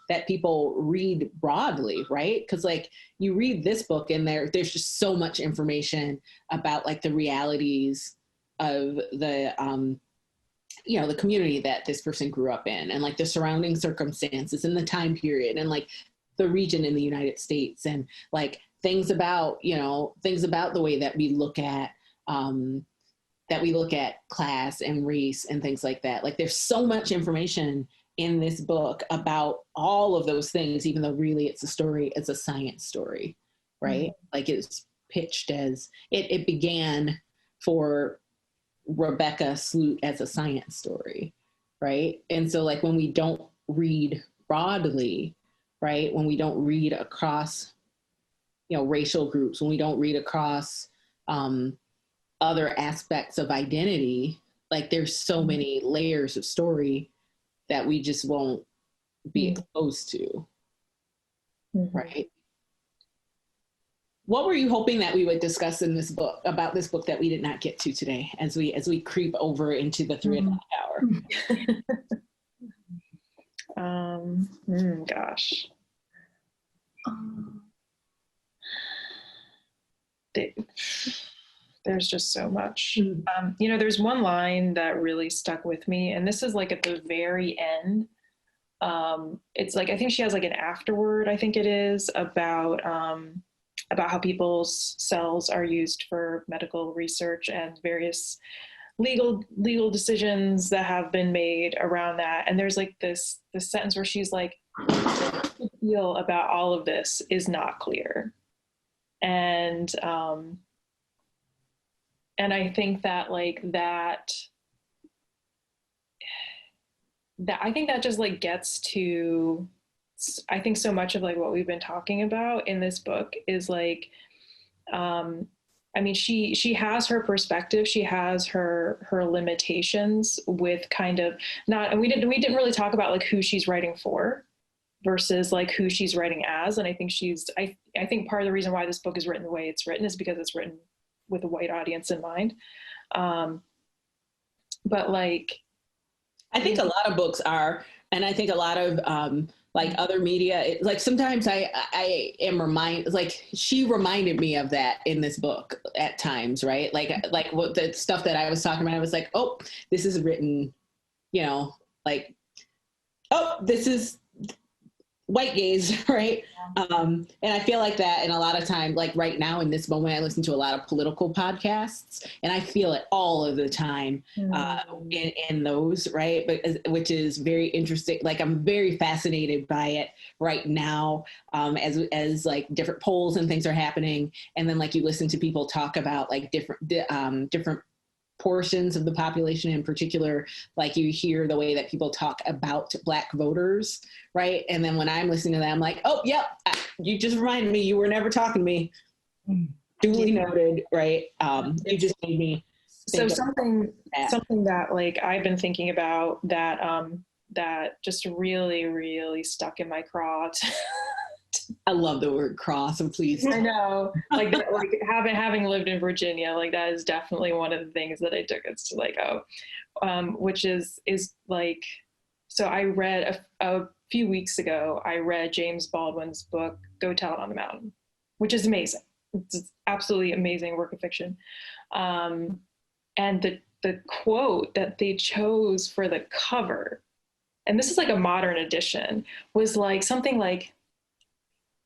that people read broadly, right? Because like you read this book and there's just so much information about like the realities of the, you know, the community that this person grew up in, and like the surrounding circumstances and the time period, and like the region in the United States, and like things about, you know, things about the way that we look at that we look at class and race and things like that. Like there's so much information in this book about all of those things, even though really it's a science story, right? Mm-hmm. Like it's pitched as, it began for Rebecca Skloot as a science story, right? And so like when we don't read broadly, right? When we don't read across, racial groups, when we don't read across other aspects of identity, like there's so many layers of story that we just won't be exposed to, right? What were you hoping that we would discuss in this book, about this book, that we did not get to today, as we creep over into the 3 o'clock hour? Gosh. There's just so much. There's one line that really stuck with me, and this is like at the very end. It's like, I think she has like an afterword, I think it is, about how people's cells are used for medical research and various legal decisions that have been made around that. And there's like this sentence where she's like, "What you feel about all of this is not clear." And I think that like that I think that just like gets to, I think so much of like what we've been talking about in this book is like, I mean, she has her perspective, she has her limitations with kind of not, and we didn't really talk about like who she's writing for versus like who she's writing as. And I think I think part of the reason why this book is written the way it's written is because it's written with a white audience in mind. But like, I think a lot of books are, and I think a lot of like other media, like sometimes I am reminded, like she reminded me of that in this book at times, right? Like what the stuff that I was talking about, I was like, oh, this is written, like, oh, this is white gaze, right? And I feel like that, and a lot of time, like right now in this moment, I listen to a lot of political podcasts, and I feel it all of the time in those, right? But which is very interesting. Like I'm very fascinated by it right now, as like different polls and things are happening, and then like you listen to people talk about like different portions of the population in particular, like you hear the way that people talk about Black voters, right? And then when I'm listening to that, I'm like, oh, yep, you just reminded me, you were never talking to me. Duly noted, right? You just made me think something that like I've been thinking about that that just really, really stuck in my craw. I love the word craw, so please. I know, like having lived in Virginia, like that is definitely one of the things that I took. It's like, which is like, so I read a few weeks ago, I read James Baldwin's book, Go Tell It on the Mountain, which is amazing. It's absolutely amazing work of fiction. And the quote that they chose for the cover, and this is like a modern edition, was like something like,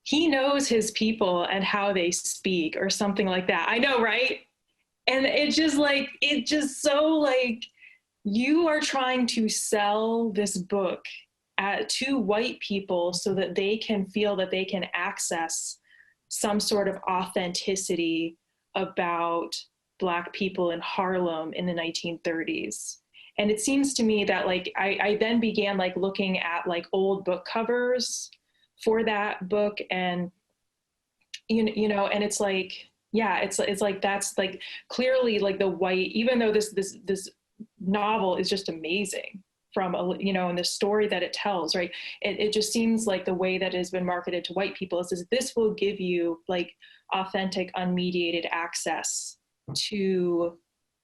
"He knows his people and how they speak," or something like that. I know, right? And it's just so like, you are trying to sell this book to white people so that they can feel that they can access some sort of authenticity about Black people in Harlem in the 1930s. And it seems to me that like, I then began like looking at like old book covers for that book, and you know, and it's like, yeah, it's like, that's like clearly like the white, even though this novel is just amazing from and the story that it tells, right? It just seems like the way that it has been marketed to white people is this will give you like authentic, unmediated access to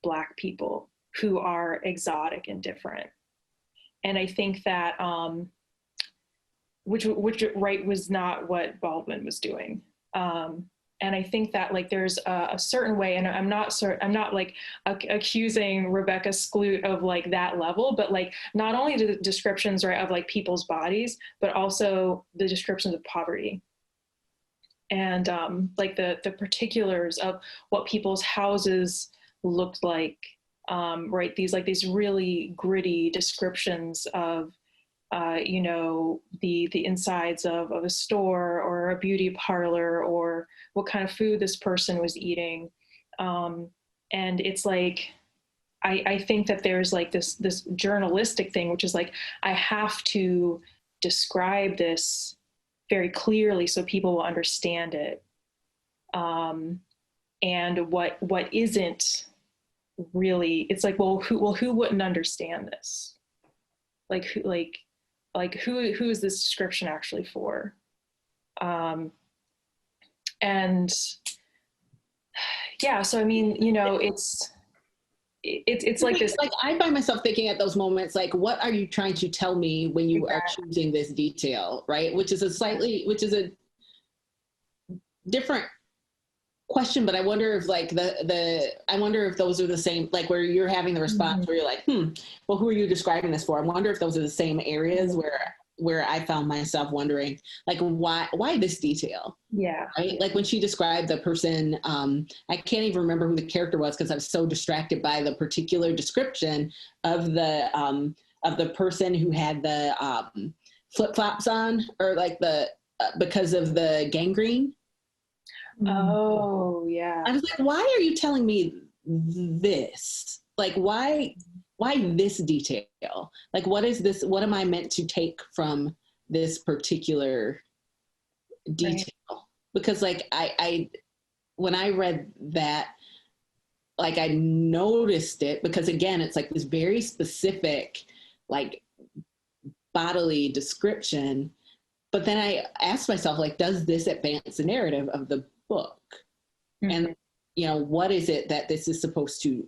Black people who are exotic and different. And I think that which right was not what Baldwin was doing. And I think that like there's a certain way, and I'm not like accusing Rebecca Skloot of like that level, but like not only the descriptions, right, of like people's bodies, but also the descriptions of poverty. And like the particulars of what people's houses looked like right? These really gritty descriptions of, you know, the insides of a store or a beauty parlor, or what kind of food this person was eating. And it's like, I think that there's like this journalistic thing, which is like, I have to describe this very clearly so people will understand it. And what isn't really, it's like, well, who wouldn't understand this? Like who is this description actually for? And yeah, so I mean, you know, it's like this. Like, I find myself thinking at those moments, like, what are you trying to tell me when you are choosing this detail, right? Which is a different question, but I wonder if like I wonder if those are the same, like where you're having the response where you're like, well, who are you describing this for? I wonder if those are the same areas where I found myself wondering, like, why this detail? Yeah. Right? Like when she described the person, I can't even remember who the character was because I was so distracted by the particular description of the person who had the flip-flops on, or like because of the gangrene. Oh, yeah. I was like, why are you telling me this? Like, why this detail? Like, what is this? What am I meant to take from this particular detail? Right. Because like, I when I read that, like I noticed it because again, it's like this very specific, like bodily description. But then I asked myself, like, does this advance the narrative of the book? And, you know, what is it that this is supposed to,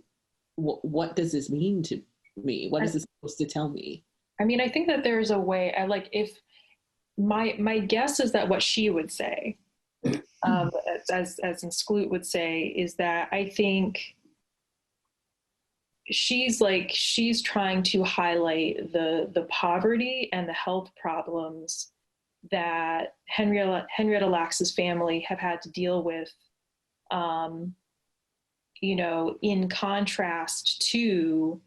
what does this mean to me? What is this supposed to tell me? I mean, I think that there's a way, if my guess is that what she would say, as in Skloot would say, is that I think she's trying to highlight the poverty and the health problems that Henrietta Lacks's family have had to deal with, you know, in contrast to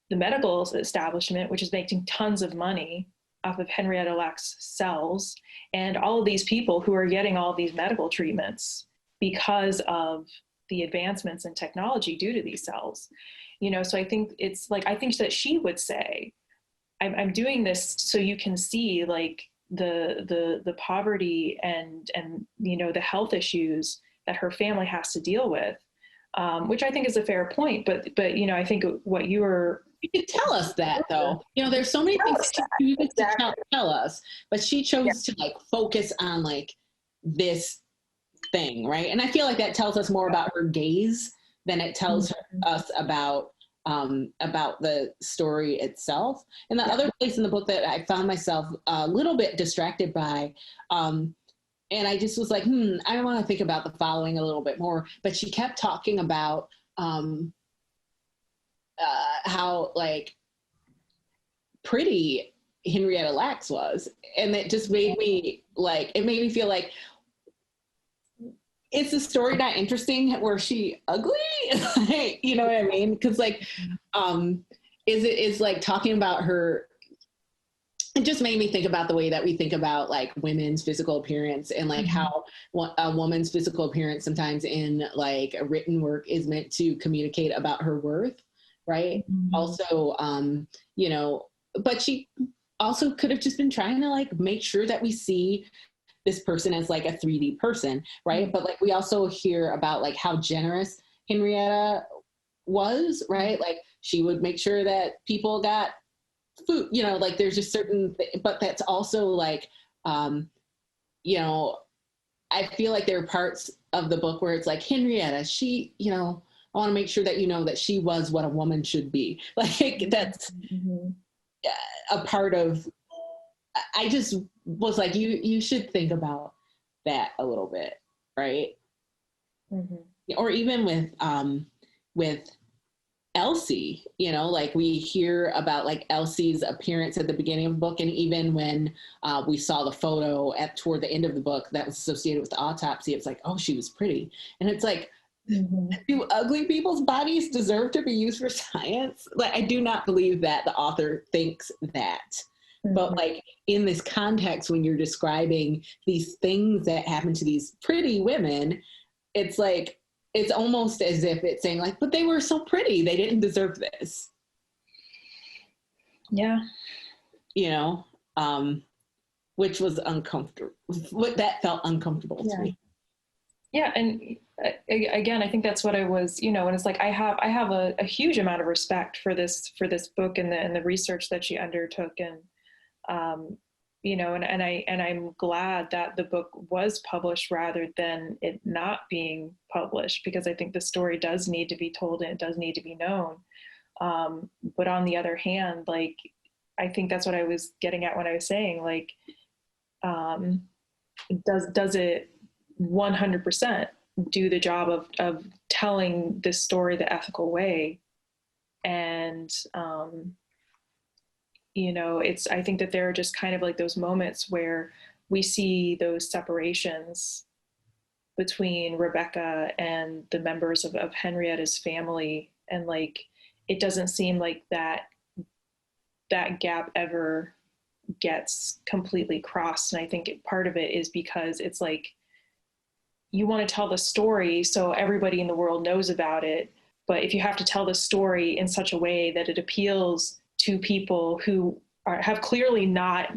the medical establishment, which is making tons of money off of Henrietta Lacks cells, and all of these people who are getting all of these medical treatments because of the advancements in technology due to these cells. You know, so I think it's like, I think that she would say, I'm doing this so you can see like the poverty and you know, the health issues that her family has to deal with, which I think is a fair point. But you know, I think what you were, you could tell us that though. You know, there's so many things you could tell us, but she chose to like focus on like this thing, right? And I feel like that tells us more about her gaze than it tells us about the story itself. And the other place in the book that I found myself a little bit distracted by, and I just was like, I want to think about the following a little bit more. But she kept talking about how like pretty Henrietta Lacks was, and it just made me like, it made me feel like, is the story not interesting? Or is she ugly? You know what I mean? Because like, is like talking about her, it just made me think about the way that we think about like women's physical appearance, and like how a woman's physical appearance sometimes in like a written work is meant to communicate about her worth, right? Also, you know, but she also could have just been trying to like make sure that we see this person as like a 3D person, right? But like we also hear about like how generous Henrietta was, right? Like she would make sure that people got food, you know, like there's just certain, but that's also like, you know, I feel like there are parts of the book where it's like, Henrietta, she, you know, I want to make sure that you know that she was what a woman should be. Like that's a part of, I just was like, you should think about that a little bit, right? Or even with Elsie, you know, like we hear about like Elsie's appearance at the beginning of the book, and even when we saw the photo toward the end of the book that was associated with the autopsy, it's like, oh, she was pretty, and it's like Do ugly people's bodies deserve to be used for science? Like, I do not believe that the author thinks that. But like in this context, when you're describing these things that happen to these pretty women, it's like, it's almost as if it's saying like, but they were so pretty, they didn't deserve this. Yeah. You know, which was uncomfortable. That felt uncomfortable to me. Yeah, and again, I think that's what I was, you know, and it's like I have a huge amount of respect for this book and the research that she undertook, and you know, and I'm glad that the book was published rather than it not being published, because I think the story does need to be told and it does need to be known. But on the other hand, like, I think that's what I was getting at when I was saying, like, does it 100% do the job of telling this story the ethical way? And you know, I think that there are just kind of like those moments where we see those separations between Rebecca and the members of Henrietta's family, and like it doesn't seem like that gap ever gets completely crossed. And I think part of it is because it's like, you want to tell the story so everybody in the world knows about it, but if you have to tell the story in such a way that it appeals to people who have clearly not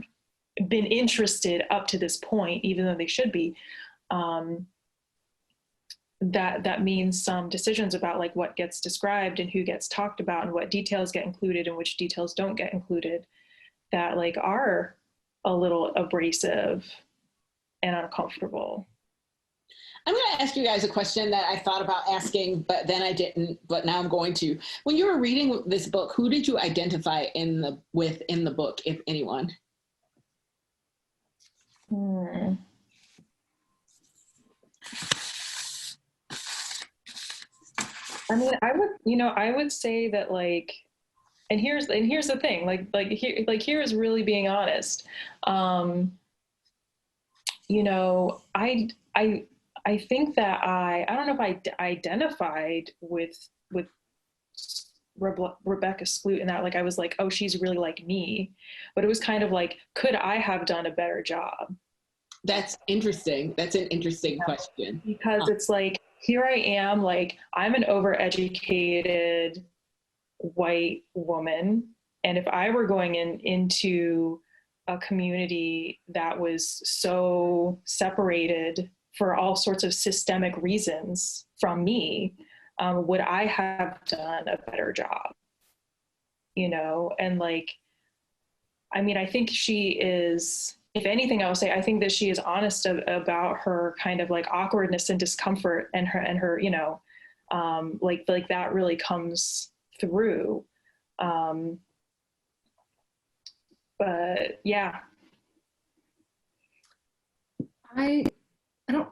been interested up to this point, even though they should be, that means some decisions about like what gets described and who gets talked about and what details get included and which details don't get included, that like are a little abrasive and uncomfortable. I'm going to ask you guys a question that I thought about asking, but then I didn't, but now I'm going to. When you were reading this book, who did you identify with in the book, if anyone? I mean, I would say that like, and here's the thing, here is really being honest. You know, I think that I don't know if I identified with Rebecca Skloot in that, like, I was like, oh, she's really like me, but it was kind of like, could I have done a better job? That's interesting. That's an interesting question. Because it's like, here I am, like, I'm an overeducated white woman. And if I were going into a community that was so separated for all sorts of systemic reasons from me, would I have done a better job? You know, and like, I mean, I think she is, if anything, I would say, I think that she is honest about her kind of like awkwardness and discomfort, and her, you know, like that really comes through. But yeah. I don't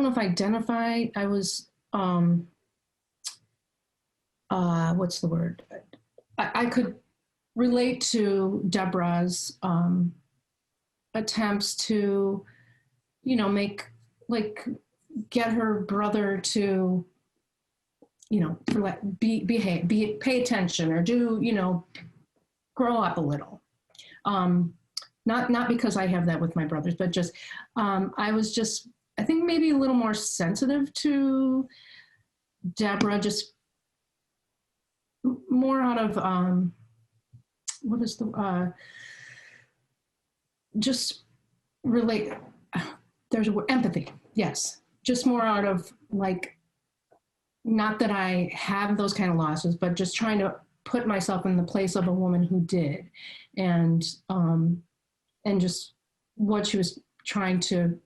know if I identified. I was what's the word? I could relate to Deborah's attempts to, you know, get her brother to, you know, behave, pay attention, or do, you know, grow up a little. Not because I have that with my brothers, but just I was just, I think maybe a little more sensitive to Deborah, just more out of what is the just relate. There's a word, empathy. Yes, just more out of like, not that I have those kind of losses, but just trying to put myself in the place of a woman who did, and just what she was trying to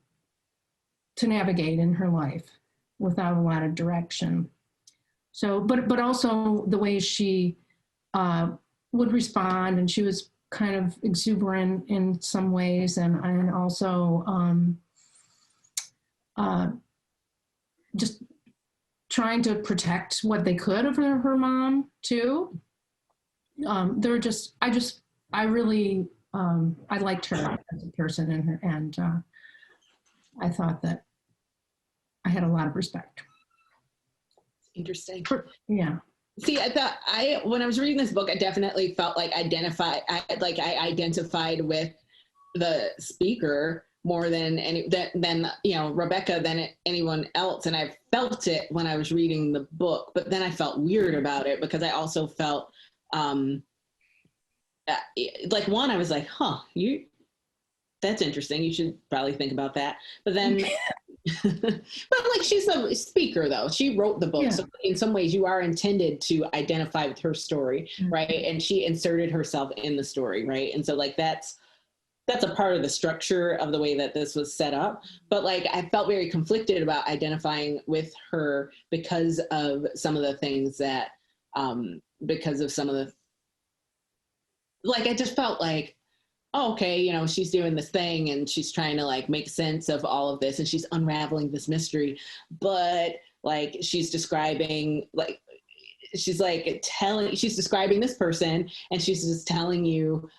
navigate in her life without a lot of direction. So, but also the way she would respond, and she was kind of exuberant in some ways, and also just trying to protect what they could of her mom too. They're just, I really, I liked her as a person, and I thought that I had a lot of respect. Interesting. Yeah. See, when I was reading this book, I definitely felt like I identified with the speaker more than Rebecca than anyone else. And I felt it when I was reading the book, but then I felt weird about it because I also felt I was like, that's interesting. You should probably think about that. But then, but she's a speaker though. She wrote the book. Yeah. So in some ways you are intended to identify with her story, right? And she inserted herself in the story, right? And so that's a part of the structure of the way that this was set up. But I felt very conflicted about identifying with her because of some of the things that, I just felt like, oh, okay, she's doing this thing and she's trying to make sense of all of this and she's unraveling this mystery. But she's describing she's describing this person and she's just telling you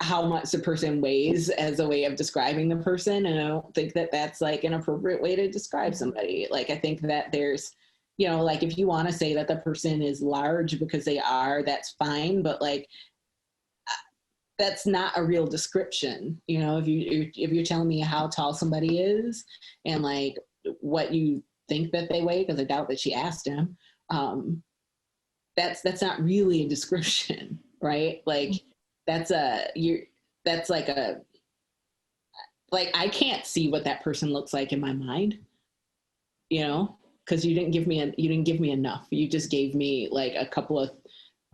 how much the person weighs as a way of describing the person. And I don't think that that's an appropriate way to describe somebody. I think that there's, if you want to say that the person is large because they are, that's fine. But that's not a real description. If you're telling me how tall somebody is and what you think that they weigh, because I doubt that she asked him, that's not really a description, right? I can't see what that person looks like in my mind, because you didn't give me enough. You just gave me a couple of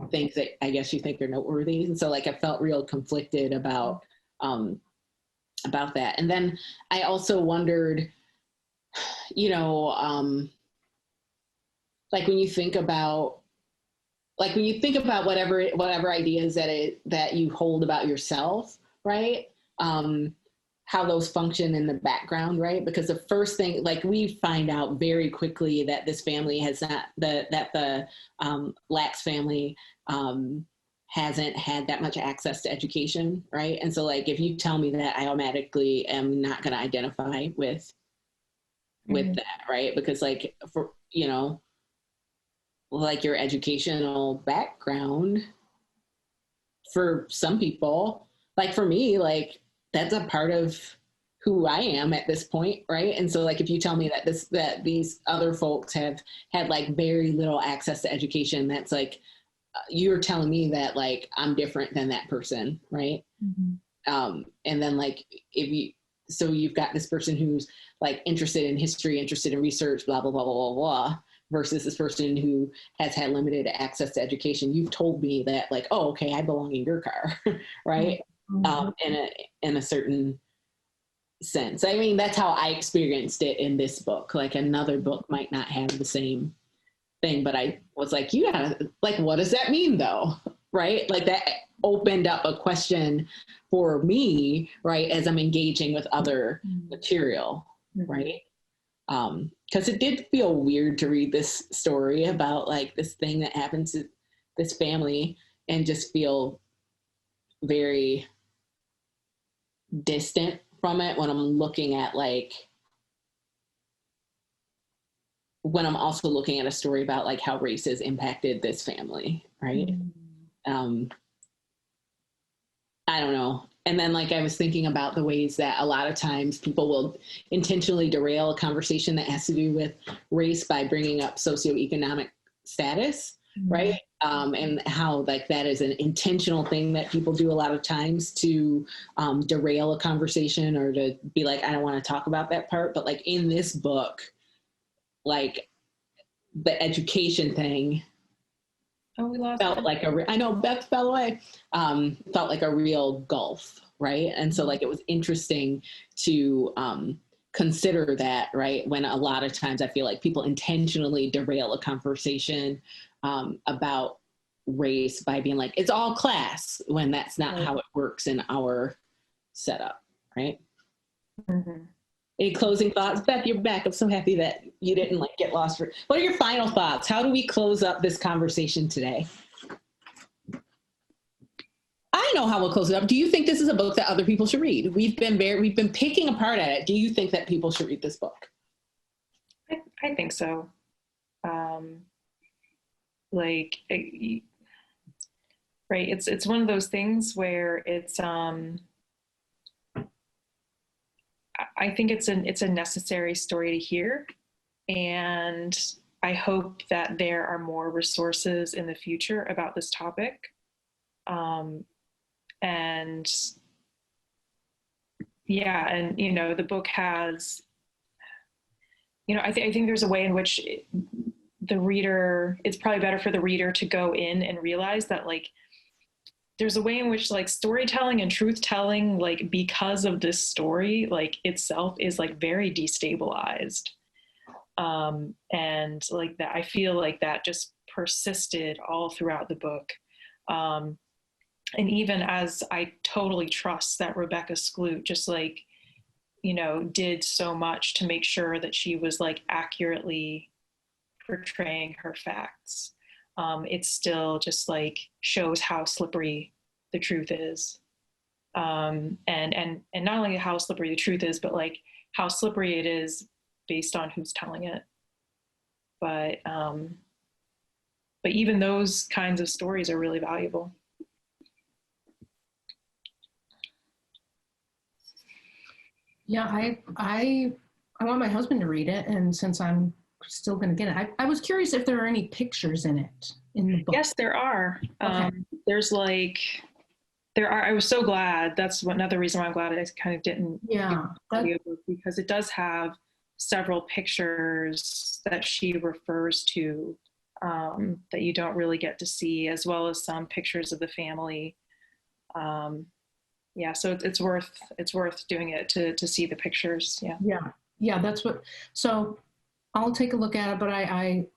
things that I guess you think are noteworthy. And so I felt real conflicted about that. And then I also wondered, when you think about whatever ideas that you hold about yourself, right? How those function in the background, right? Because the first thing, we find out very quickly that this family has not, that the Lax family hasn't had that much access to education, right? And so if you tell me that, I automatically am not going to identify with that, right? Because for, your educational background, for some people, for me, that's a part of who I am at this point, right? And so if you tell me that these other folks have had very little access to education, that's you're telling me that I'm different than that person, right? Mm-hmm. And then you've got this person who's interested in history, interested in research, blah, blah, blah, blah, blah, blah, versus this person who has had limited access to education. You've told me that oh, okay, I belong in your car, right? Mm-hmm. In a certain sense. I mean, that's how I experienced it in this book. Another book might not have the same thing, but I was you gotta, what does that mean though? Right? That opened up a question for me, right? As I'm engaging with other material, right? Because it did feel weird to read this story about this thing that happened to this family and just feel very distant from it when I'm looking at when I'm also looking at a story about how race has impacted this family, right? Mm-hmm. I don't know. And then I was thinking about the ways that a lot of times people will intentionally derail a conversation that has to do with race by bringing up socioeconomic status, mm-hmm. right? And how that is an intentional thing that people do a lot of times to derail a conversation or to be I don't want to talk about that part. But in this book, the education thing we lost felt I know Beth fell away, felt like a real gulf, right? And so it was interesting to consider that, right? When a lot of times I feel people intentionally derail a conversation about race by being it's all class, when that's not how it works in our setup, right? Mm-hmm. Any closing thoughts? Beth, you're back. I'm so happy that you didn't get lost. What are your final thoughts? How do we close up this conversation today? I know how we'll close it up. Do you think this is a book that other people should read? We've been picking apart at it. Do you think that people should read this book? I think so. Like, right. It's one of those things where it's, I think it's a necessary story to hear. And I hope that there are more resources in the future about this topic. And yeah, and, you know, the book has, you know, I think there's a way in which the reader, it's probably better for the reader to go in and realize that, like, there's a way in which, like, storytelling and truth telling, like, because of this story, like, itself is, like, very destabilized. And like that, I feel like that just persisted all throughout the book. And even as I totally trust that Rebecca Skloot just, like, you know, did so much to make sure that she was, like, accurately portraying her facts, it still just, like, shows how slippery the truth is. And not only how slippery the truth is, but, like, how slippery it is based on who's telling it. But even those kinds of stories are really valuable. Yeah, I want my husband to read it, and since I'm still going to get it, I was curious if there are any pictures in it in the book. Yes, there are. Okay. There's, like, there are. I was so glad. That's another reason why I'm glad I kind of didn't. Yeah, audiobook, because it does have several pictures that she refers to that you don't really get to see, as well as some pictures of the family. Yeah, so it's worth doing it to see the pictures. Yeah. That's what. So I'll take a look at it. But I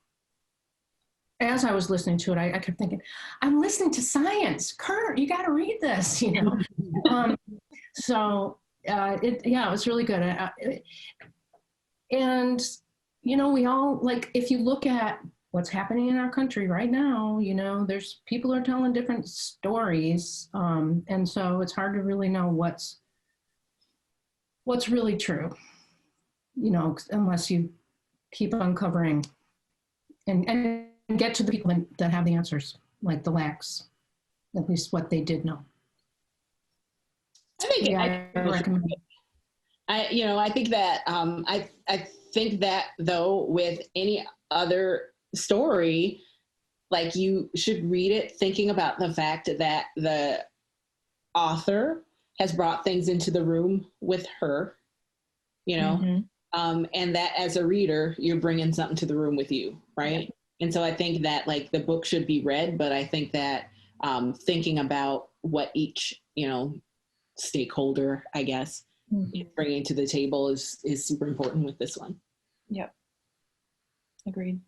as I was listening to it, I kept thinking, I'm listening to science. Kurt, you got to read this. You know. So it was really good. And you know, we all, like, if you look at what's happening in our country right now, you know, there's people are telling different stories, and so it's hard to really know what's really true, you know, unless you keep uncovering and get to the people that have the answers, like the Lacks, at least what they did know. I think I recommend it. I think that I think that, though, with any other story, like, you should read it thinking about the fact that the author has brought things into the room with her, you know, and that as a reader, you're bringing something to the room with you, right? Yeah. And so I think that, like, the book should be read, but I think that thinking about what each, you know, stakeholder, I guess, bringing to the table is super important with this one. Yep. Agreed.